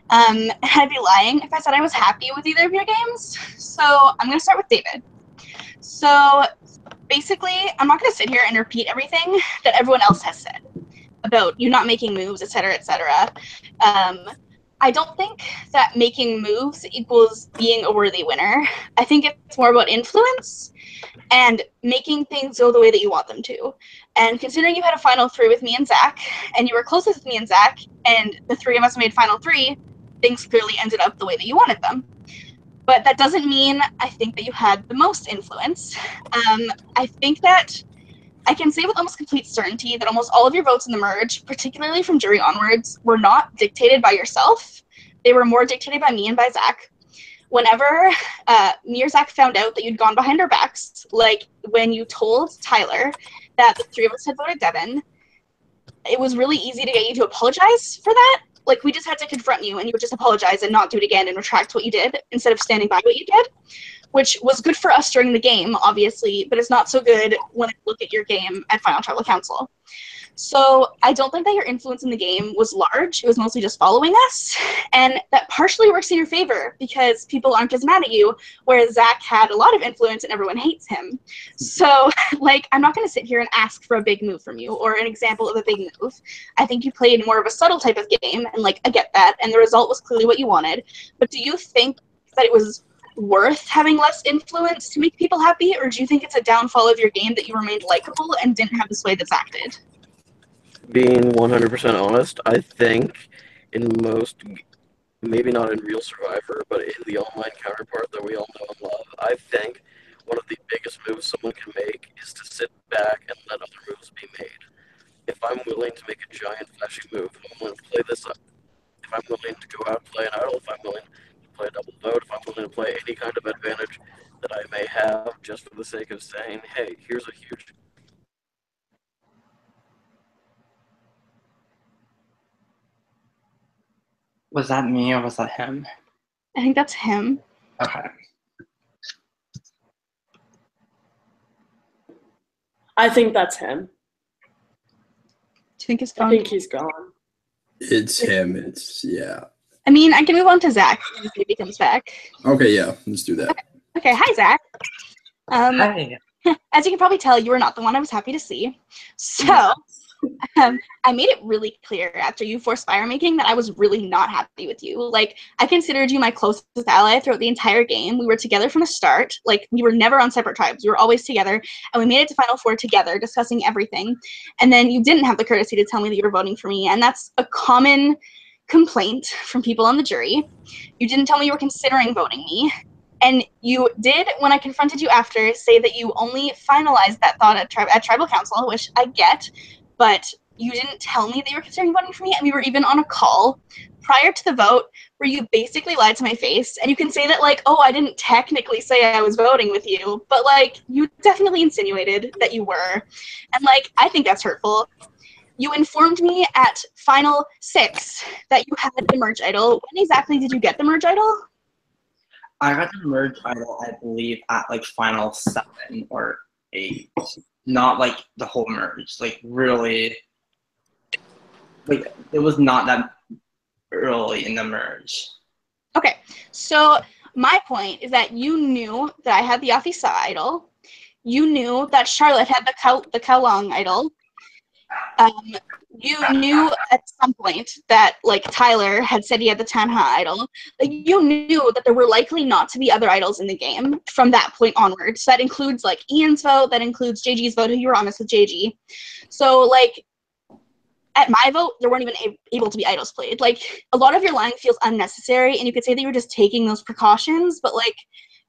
And I'd be lying if I said I was happy with either of your games. So I'm going to start with David. So basically, I'm not going to sit here and repeat everything that everyone else has said about you not making moves, etc., etc. I don't think that making moves equals being a worthy winner. I think it's more about influence and making things go the way that you want them to. And considering you had a final 3 with me and Zach, and you were closest with me and Zach, and the 3 of us made final 3, things clearly ended up the way that you wanted them. But that doesn't mean I think that you had the most influence. I think that I can say with almost complete certainty that almost all of your votes in the merge, particularly from jury onwards, were not dictated by yourself. They were more dictated by me and by Zach. Whenever me or Zach found out that you'd gone behind our backs, like when you told Tyler that the three of us had voted Devin, it was really easy to get you to apologize for that. Like, we just had to confront you, and you would just apologize and not do it again and retract what you did instead of standing by what you did, which was good for us during the game, obviously, but it's not so good when I look at your game at Final Tribal Council. So I don't think that your influence in the game was large. It was mostly just following us. And that partially works in your favor because people aren't as mad at you, whereas Zach had a lot of influence and everyone hates him. So, like, I'm not going to sit here and ask for a big move from you or an example of a big move. I think you played more of a subtle type of game, and, like, I get that. And the result was clearly what you wanted. But do you think that it was worth having less influence to make people happy, or do you think it's a downfall of your game that you remained likable and didn't have the sway that Zach did? Being 100% honest, I think in most, maybe not in Real Survivor, but in the online counterpart that we all know and love, I think one of the biggest moves someone can make is to sit back and let other moves be made. If I'm willing to make a giant flashy move, if I'm willing to play this up, if I'm willing to go out and play an idol, if I'm willing to play a double vote, if I'm willing to play any kind of advantage that I may have just for the sake of saying, hey, here's a huge... Was that me or was that him? I think that's him. Okay. I think that's him. Do you think it's I gone? think he's gone. It's him. It's, yeah. I mean, I can move on to Zach if he comes back. Okay, yeah, let's do that. Okay, hi, Zach. Hi. As you can probably tell, you were not the one I was happy to see. So, I made it really clear after you forced fire making that I was really not happy with you. Like, I considered you my closest ally throughout the entire game. We were together from the start. Like, we were never on separate tribes. We were always together, and we made it to Final Four together, discussing everything. And then you didn't have the courtesy to tell me that you were voting for me, and that's a common complaint from people on the jury. You didn't tell me you were considering voting me. And you did, when I confronted you after, say that you only finalized that thought at Tribal Council, which I get, but you didn't tell me that you were considering voting for me, and we were even on a call prior to the vote where you basically lied to my face. And you can say that, like, oh, I didn't technically say I was voting with you, but, like, you definitely insinuated that you were. And, like, I think that's hurtful. You informed me at Final 6 that you had the merge idol. When exactly did you get the merge idol? I got the merge idol, I believe, at like Final 7 or 8. Not like the whole merge. Like, really, like, it was not that early in the merge. Okay, so my point is that you knew that I had the Afisa idol. You knew that Charlotte had the Kalong idol. You knew at some point that, like, Tyler had said he had the Tanha idol. Like, you knew that there were likely not to be other idols in the game from that point onwards. So that includes, like, Ian's vote, that includes JG's vote, who you were honest with JG. So, like, at my vote, there weren't even able to be idols played. Like, a lot of your lying feels unnecessary, and you could say that you were just taking those precautions, but, like,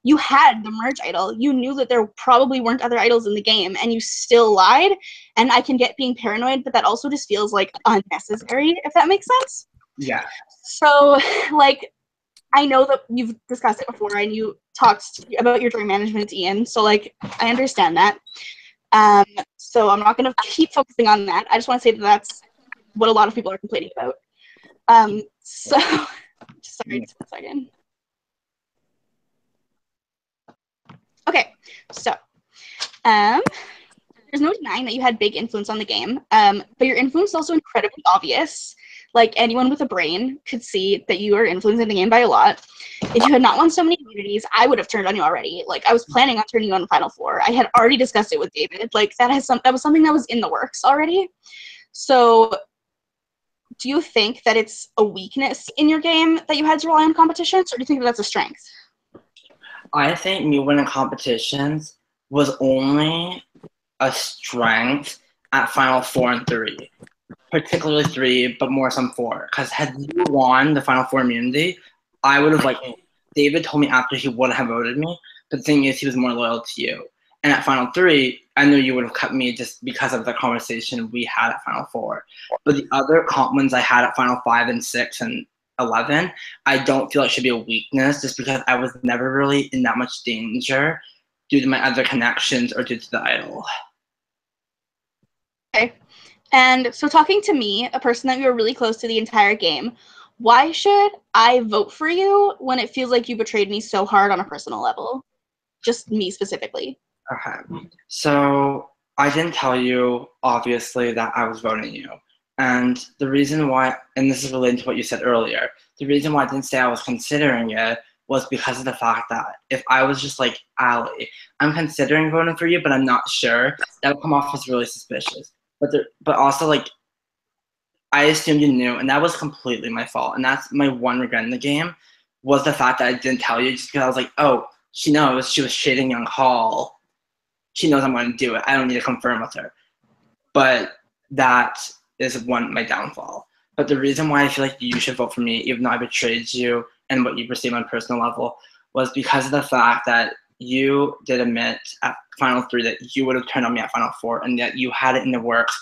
you had the merge idol. You knew that there probably weren't other idols in the game, and you still lied. And I can get being paranoid, but that also just feels, like, unnecessary, if that makes sense. Yeah. So, like, I know that you've discussed it before, and you talked about your jury management to Ian, so, like, I understand that. So I'm not going to keep focusing on that. I just want to say that that's what a lot of people are complaining about. So, sorry, just a second. Okay, so there's no denying that you had big influence on the game, but your influence is also incredibly obvious. Like, anyone with a brain could see that you are influencing the game by a lot. If you had not won so many immunities, I would have turned on you already. Like, I was planning on turning you on Final Four. I had already discussed it with David. Like, that was something that was in the works already. So, do you think that it's a weakness in your game that you had to rely on competitions, or do you think that that's a strength? I think me winning competitions was only a strength at Final 4 and 3. Particularly 3, but more some 4. Because had you won the Final 4 immunity, I would have, like, David told me after he wouldn't have voted me, but the thing is he was more loyal to you. And at Final 3, I know you would have cut me just because of the conversation we had at Final 4. But the other comp wins I had at Final 5 and 6 and 11, I don't feel like should be a weakness just because I was never really in that much danger due to my other connections or due to the idol. Okay. And so talking to me, a person that you were really close to the entire game, why should I vote for you when it feels like you betrayed me so hard on a personal level? Just me specifically. Okay. So I didn't tell you, obviously, that I was voting you. And the reason why, and this is related to what you said earlier, the reason why I didn't say I was considering it was because of the fact that if I was just like, Allie, I'm considering voting for you, but I'm not sure, that would come off as really suspicious. But also, like, I assumed you knew, and that was completely my fault. And that's my one regret in the game, was the fact that I didn't tell you just because I was like, oh, she knows she was shading Young Hall. She knows I'm going to do it. I don't need to confirm with her. But that is my downfall. But the reason why I feel like you should vote for me, even though I betrayed you and what you perceive on a personal level, was because of the fact that you did admit at Final 3 that you would have turned on me at Final 4, and that you had it in the works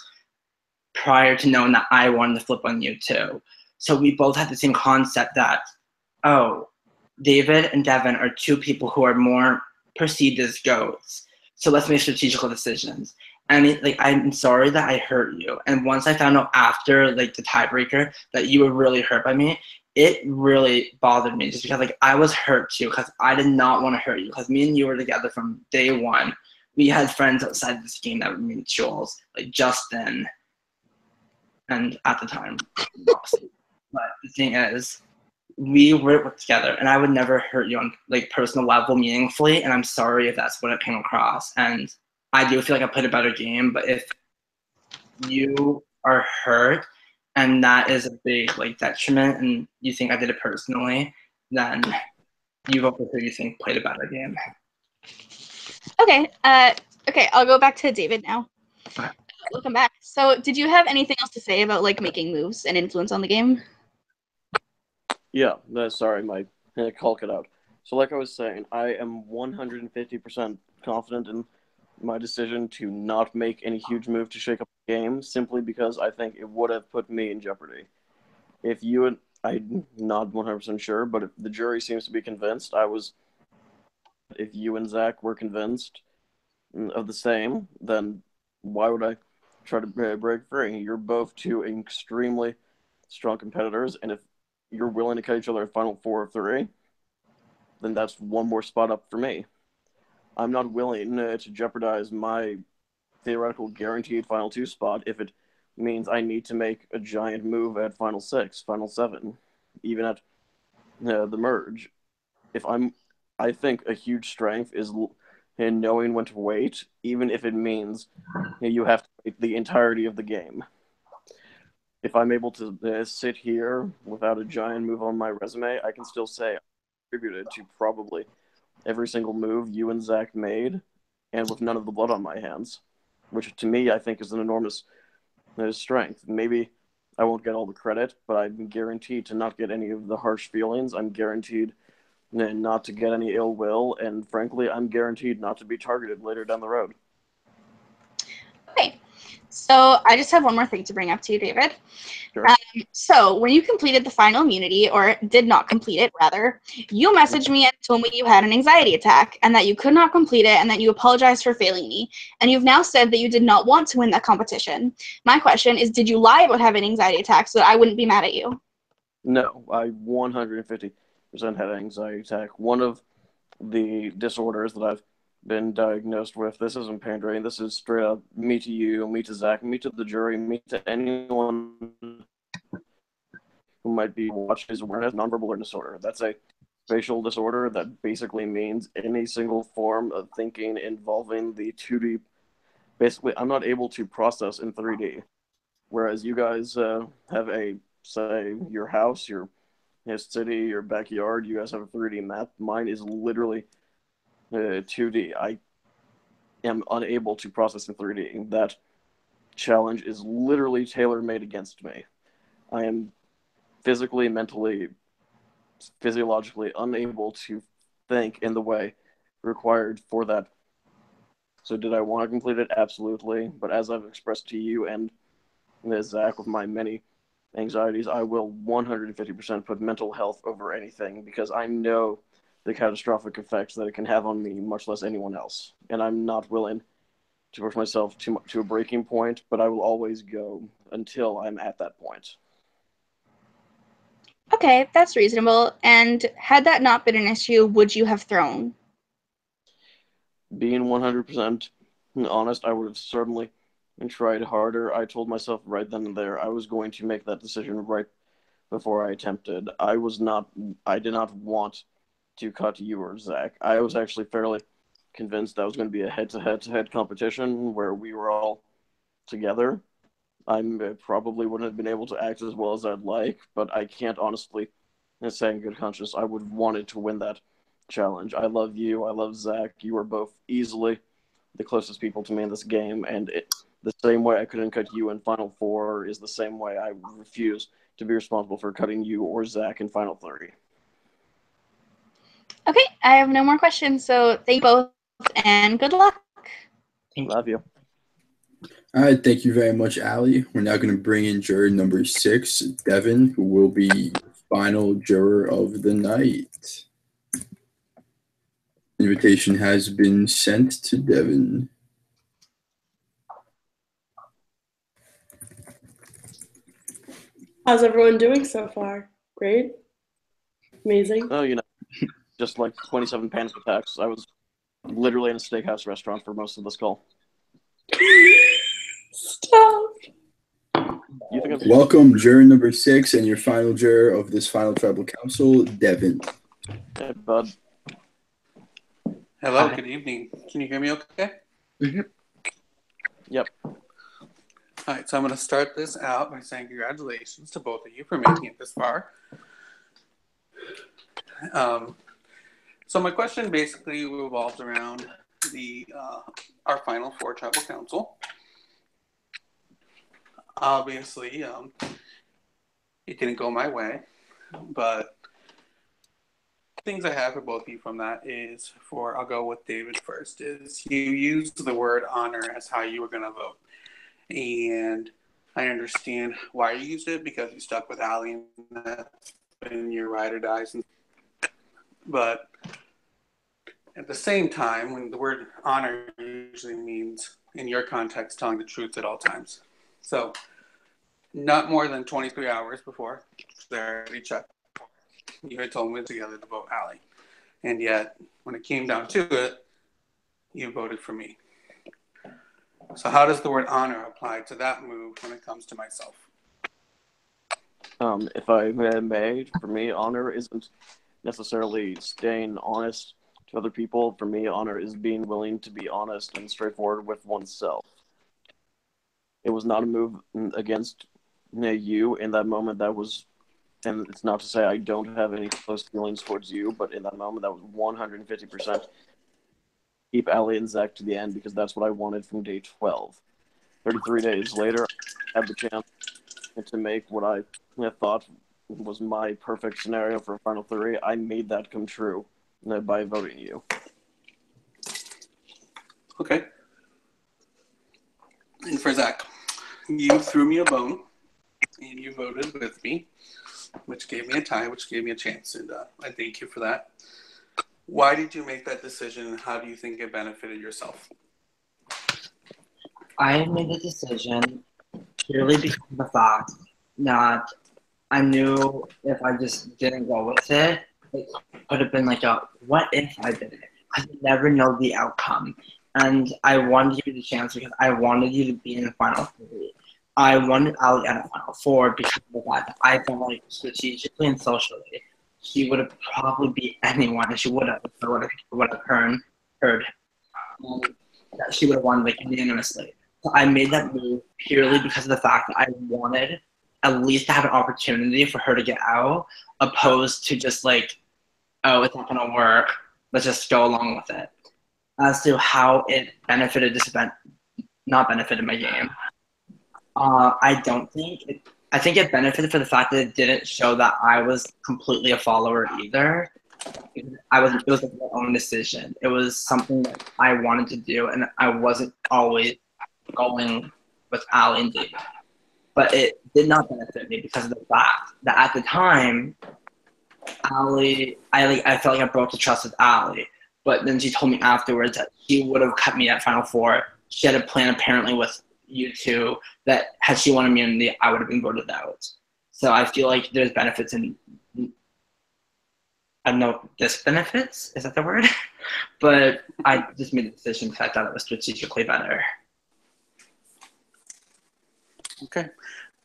prior to knowing that I wanted to flip on you too. So we both had the same concept that, oh, David and Devin are two people who are more perceived as goats. So let's make strategical decisions. And I'm sorry that I hurt you. And once I found out after the tiebreaker that you were really hurt by me, it really bothered me just because I was hurt too, because I did not want to hurt you, because me and you were together from day one. We had friends outside this game that were mutuals, like Justin, and at the time, Roxy. But the thing is, we worked together, and I would never hurt you on personal level meaningfully, and I'm sorry if that's what it came across. And I do feel like I played a better game, but if you are hurt and that is a big detriment and you think I did it personally, then you vote for who you think played a better game. Okay. Okay, I'll go back to David now. Okay. Welcome back. So did you have anything else to say about making moves and influence on the game? Yeah, sorry, my call cut out. So like I was saying, I am 150% confident in my decision to not make any huge move to shake up the game, simply because I think it would have put me in jeopardy. If you and I'm not 100% sure, but if the jury seems to be convinced, if you and Zach were convinced of the same, then why would I try to break free? You're both two extremely strong competitors, and if you're willing to cut each other at Final 4 or 3, then that's one more spot up for me. I'm not willing to jeopardize my theoretical guaranteed Final 2 spot if it means I need to make a giant move at Final 6, Final 7, even at the merge. I think a huge strength is in knowing when to wait, even if it means you have to wait the entirety of the game. If I'm able to sit here without a giant move on my resume, I can still say I contributed to probably every single move you and Zach made, and with none of the blood on my hands, which to me I think is an enormous strength. Maybe I won't get all the credit, but I'm guaranteed to not get any of the harsh feelings. I'm guaranteed not to get any ill will, and frankly, I'm guaranteed not to be targeted later down the road. Okay, so I just have one more thing to bring up to you, David. Sure. So when you completed the final immunity, or did not complete it, rather, you messaged me and told me you had an anxiety attack and that you could not complete it and that you apologized for failing me. And you've now said that you did not want to win that competition. My question is, did you lie about having an anxiety attack so that I wouldn't be mad at you? No, I 150% had an anxiety attack. One of the disorders that I've been diagnosed with, this isn't pandering, this is straight up me to you, me to Zach, me to the jury, me to anyone who might be watching, is awareness nonverbal learning disorder. That's a spatial disorder that basically means any single form of thinking involving the 2D. Basically, I'm not able to process in 3D. Whereas you guys have say, your house, your city, your backyard, you guys have a 3D map. Mine is literally 2D. I am unable to process in 3D. That challenge is literally tailor-made against me. I am physically, mentally, physiologically unable to think in the way required for that So did I want to complete it? Absolutely. But as I've expressed to you and Zach with my many anxieties, I will 150% put mental health over anything because I know the catastrophic effects that it can have on me, much less anyone else. And I'm not willing to push myself to a breaking point, but I will always go until I'm at that point. Okay, that's reasonable. And had that not been an issue, would you have thrown? Being 100% honest, I would have certainly tried harder. I told myself right then and there I was going to make that decision right before I attempted. I did not want to cut you or Zach. I was actually fairly convinced that was going to be a head-to-head competition where we were all together. I probably wouldn't have been able to act as well as I'd like, but I can't honestly say in good conscience I would have wanted to win that challenge. I love you. I love Zach. You are both easily the closest people to me in this game, and the same way I couldn't cut you in Final Four is the same way I refuse to be responsible for cutting you or Zach in Final 3. Okay, I have no more questions, so thank you both, and good luck. Love you. All right, thank you very much, Allie. We're now going to bring in juror number 6, Devin, who will be final juror of the night. Invitation has been sent to Devin. How's everyone doing so far? Great? Amazing? Oh, just like 27 panic attacks. I was literally in a steakhouse restaurant for most of this call. Stop! Welcome, juror number 6, and your final juror of this final tribal council, Devin. Hey, bud. Hello, good evening. Can you hear me okay? Mm-hmm. Yep. All right, so I'm going to start this out by saying congratulations to both of you for making it this far. So my question basically revolves around our final 4 tribal council. Obviously, it didn't go my way, but things I have for both of you from that is I'll go with David first, is you used the word honor as how you were going to vote. And I understand why you used it, because you stuck with Allie and that's been your ride or dies. But at the same time, when the word honor usually means, in your context, telling the truth at all times. So not more than 23 hours before there, we checked. You had told me together to vote Allie. And yet, when it came down to it, you voted for me. So how does the word honor apply to that move when it comes to myself? If I may, for me, honor isn't necessarily staying honest to other people. For me, honor is being willing to be honest and straightforward with oneself. It was not a move against you in that moment. That was, and it's not to say I don't have any close feelings towards you, but in that moment, that was 150% keep Allie and Zach to the end, because that's what I wanted from day 12. 33 days later, I had the chance to make what I thought was my perfect scenario for Final 3. I made that come true by voting you. Okay. And for Zach, you threw me a bone, and you voted with me, which gave me a tie, which gave me a chance, and I thank you for that. Why did you make that decision, and how do you think it benefited yourself? I made the decision purely because of the fact that I knew if I just didn't go with it, it could have been like a, what if I did it? I could never know the outcome. And I wanted to give you the chance because I wanted you to be in the Final 3. I wanted Allie at the Final 4 because of that. I felt like strategically and socially, she would have probably beat anyone, and she would have heard that she would have won like unanimously. So I made that move purely because of the fact that I wanted at least to have an opportunity for her to get out, opposed to just like, oh, it's not gonna work, let's just go along with it. As to how it benefited this event, not benefited my game. I think it benefited for the fact that it didn't show that I was completely a follower either. It was like my own decision. It was something that I wanted to do, and I wasn't always going with Ali and David. But it did not benefit me because of the fact that at the time, I felt like I broke the trust with Ali. But then she told me afterwards that she would have cut me at Final Four. She had a plan apparently with you two that had she won immunity, I would have been voted out. So I feel like there's benefits in, I don't know, disbenefits, is that the word? But I just made the decision because I thought it was strategically better. Okay.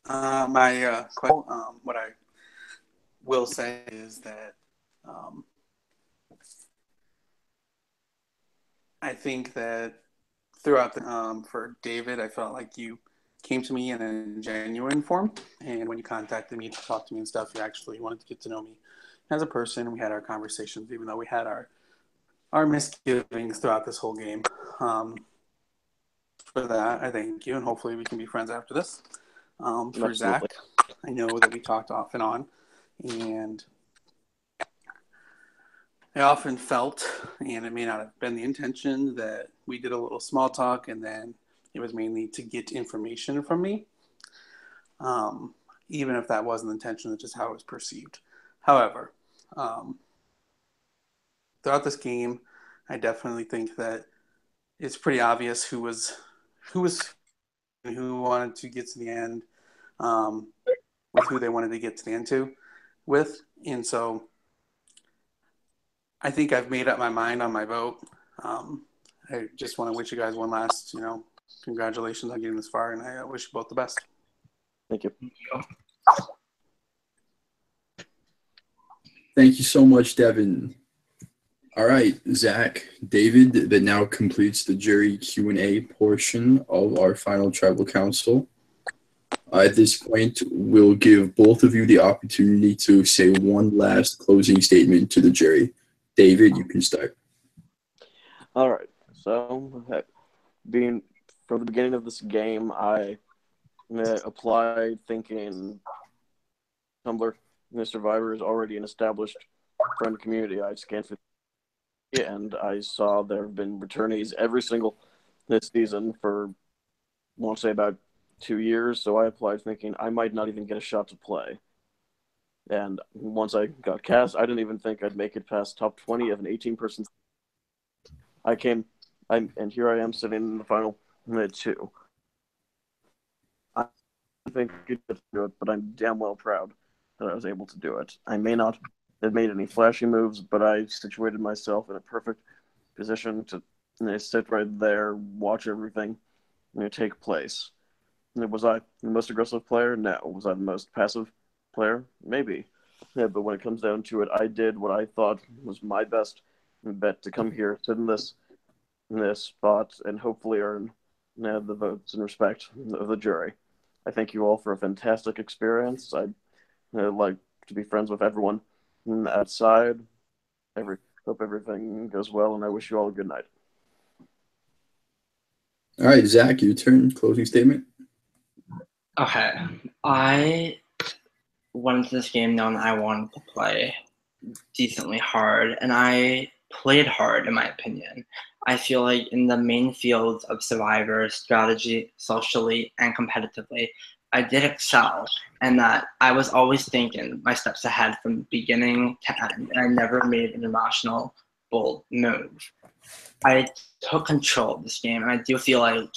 My question, what I will say is that I think that throughout the for David, I felt like you came to me in a genuine form, and when you contacted me to talk to me and stuff, you actually wanted to get to know me as a person. We had our conversations, even though we had our misgivings throughout this whole game. For that, I thank you, and hopefully we can be friends after this. For Absolutely. Zach, I know that we talked off and on, and I often felt, and it may not have been the intention, that we did a little small talk and then it was mainly to get information from me. Even if that wasn't the intention, it's just how it was perceived. However, throughout this game, I definitely think that it's pretty obvious who wanted to get to the end, with who they wanted to get to the end with. And so I think I've made up my mind on my vote. I just want to wish you guys one last, congratulations on getting this far, and I wish you both the best. Thank you. Thank you so much, Devin. All right, Zach, David, that now completes the jury Q&A portion of our final tribal council. At this point, we'll give both of you the opportunity to say one last closing statement to the jury. David, you can start. All right. So, being from the beginning of this game, I applied thinking Tumblr and Survivor is already an established friend community. I scanned for and I saw there have been returnees every single this season for, I want to say, about 2 years. So I applied thinking I might not even get a shot to play. And once I got cast, I didn't even think I'd make it past top 20 of an 18-person. And here I am sitting in the final two. I think I could do it, but I'm damn well proud that I was able to do it. I may not have made any flashy moves, but I situated myself in a perfect position to sit right there, watch everything take place. Was I the most aggressive player? No. Was I the most passive player? Maybe. Yeah, but when it comes down to it, I did what I thought was my best bet to come here, sit in this spot, and hopefully earn the votes and respect of the jury. I thank you all for a fantastic experience. I'd like to be friends with everyone outside. Hope everything goes well, and I wish you all a good night. All right, Zach, your turn. Closing statement. Okay. I went into this game knowing I wanted to play decently hard, and I played hard, in my opinion. I feel like in the main fields of Survivor, strategy, socially, and competitively, I did excel, and that I was always thinking my steps ahead from beginning to end, and I never made an irrational, bold move. I took control of this game, and I do feel like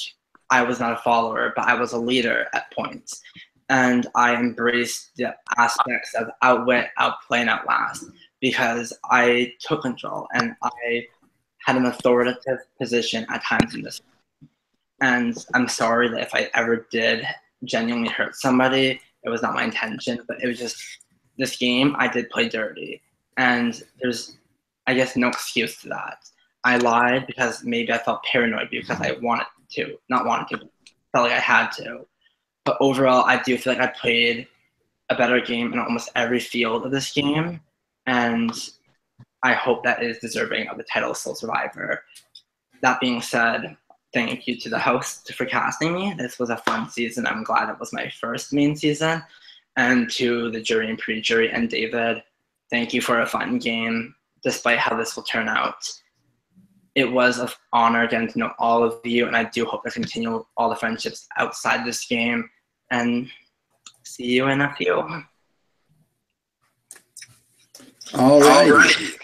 I was not a follower, but I was a leader at points. And I embraced the aspects of outwit, outplay, and outlast because I took control and I had an authoritative position at times in this. And I'm sorry that if I ever did genuinely hurt somebody, it was not my intention, but it was just this game, I did play dirty. And there's, I guess, no excuse to that. I lied because maybe I felt paranoid because I wanted to, not wanted to, but felt like I had to. But overall, I do feel like I played a better game in almost every field of this game, and I hope that is deserving of the title of Soul Survivor. That being said, thank you to the host for casting me. This was a fun season. I'm glad it was my first main season. And to the jury and pre-jury and David, thank you for a fun game. despite how this will turn out. It was an honor getting to know all of you, and I do hope to continue all the friendships outside this game. And see you in a few. All right.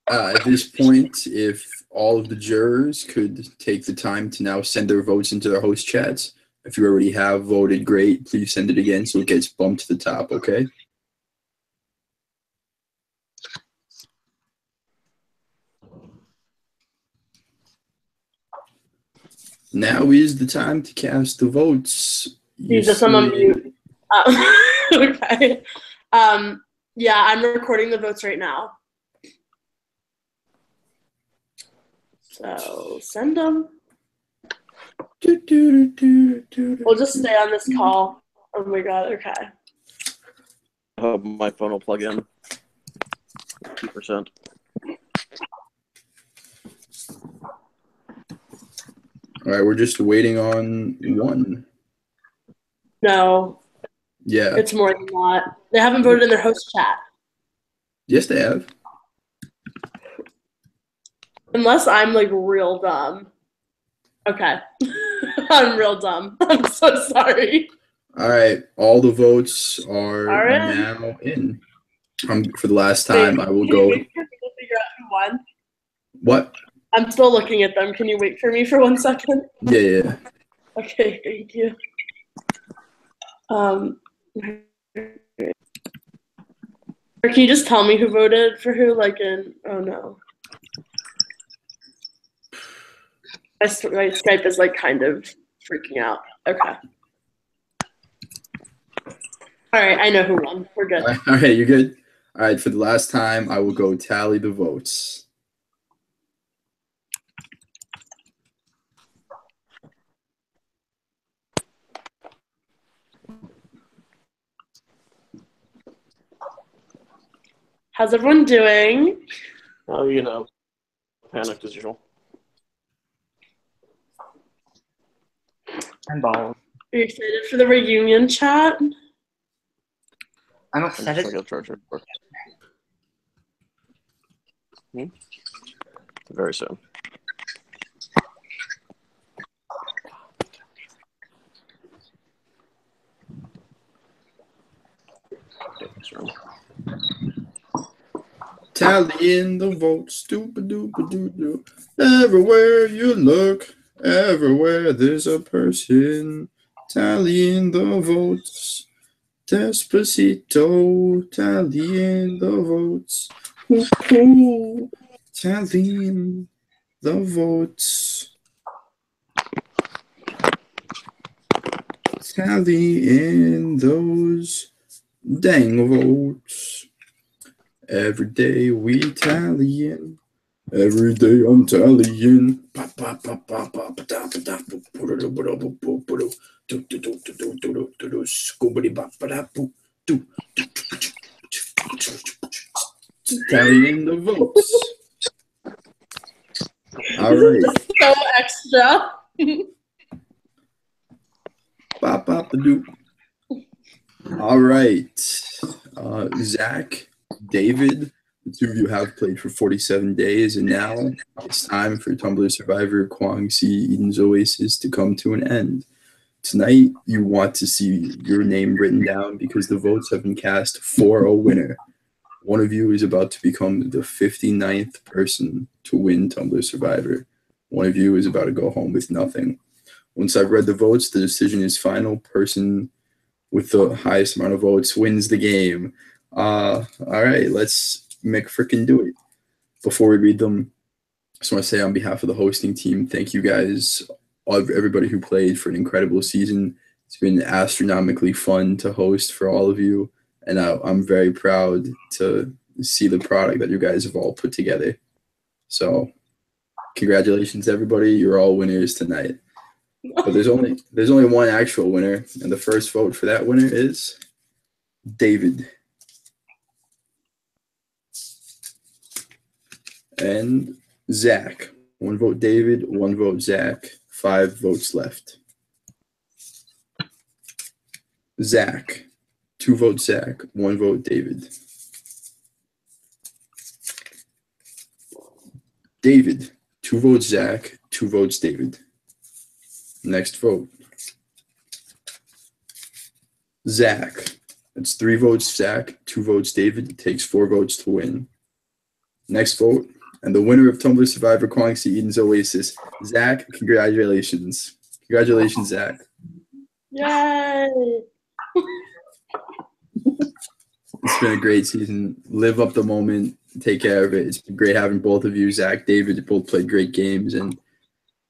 At this point, if all of the jurors could take the time to now send their votes into their host chats. If you already have voted, great. Please send it again so it gets bumped to the top, okay? Now is the time to cast the votes. Jesus, I'm on mute. Okay. Yeah, I'm recording the votes right now. So send them. We'll just stay on this call. Oh my god, okay. I hope my phone will plug in. 2%. All right, we're just waiting on one. No, Yeah. it's more than that. They haven't voted in their host chat. Yes, they have. Unless I'm like real dumb. Okay. I'm real dumb. I'm so sorry. All right, all the votes are in. now in. For the last time, I will Can you go. wait for me to figure out who won? What? I'm still looking at them. Can you wait for me for 1 second? Yeah. Okay, thank you. Or can you just tell me who voted for who? Like oh no. My Skype is like kind of freaking out. Okay. All right, I know who won. We're good. All right, you're good? All right, for the last time, I will go tally the votes. How's everyone doing? Oh, you know, panicked as usual. I'm bald. Are you excited for the reunion chat? I'm I'm just excited. gonna get a charger. Very soon. Tallying the votes, doo-ba-doo-ba-doo-doo. Everywhere you look, everywhere there's a person. Tallying the votes, Despacito. Tallying the votes, ooh, tallying the votes. Tallying those dang votes. Every day we tallying. Every day I'm tallying. Tallying the votes. All right. So extra. All right. Zach, David, the two of you have played for 47 days, and now it's time for Tumblr survivor Kuang Si Eden's Oasis to come to an end. Tonight, you want to see your name written down because the votes have been cast for a winner. One of you is about to become the 59th person to win Tumblr survivor. One of you is about to go home with nothing. Once I've read the votes, the decision is final. Person with the highest amount of votes wins the game. All right, let's make frickin' do it. Before we read them, I just want to say on behalf of the hosting team, thank you guys, everybody who played, for an incredible season. It's been astronomically fun to host for all of you, and I'm very proud to see the product that you guys have all put together. So congratulations, everybody. You're all winners tonight. But there's only one actual winner, and the first vote for that winner is David. And Zach. 1 vote David, 1 vote Zach, 5 votes left. Zach. 2 votes Zach, 1 vote David. David, 2 votes Zach, 2 votes David. Next vote. Zach, that's 3 votes Zach, 2 votes David. It takes 4 votes to win. Next vote, and the winner of Tumblr Survivor Kuang Si Eden's Oasis, Zach. Congratulations. Congratulations, Zach. Yay! It's been a great season. Live up the moment. Take care of it. It's been great having both of you, Zach, David. You both played great games, and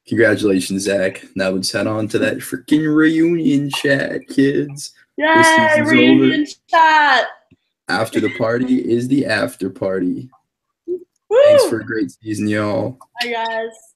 congratulations, Zach. Now let's head on to that freaking reunion chat, kids. Yay! Reunion chat. After the party is the after party. Woo! Thanks for a great season, y'all. Bye, guys.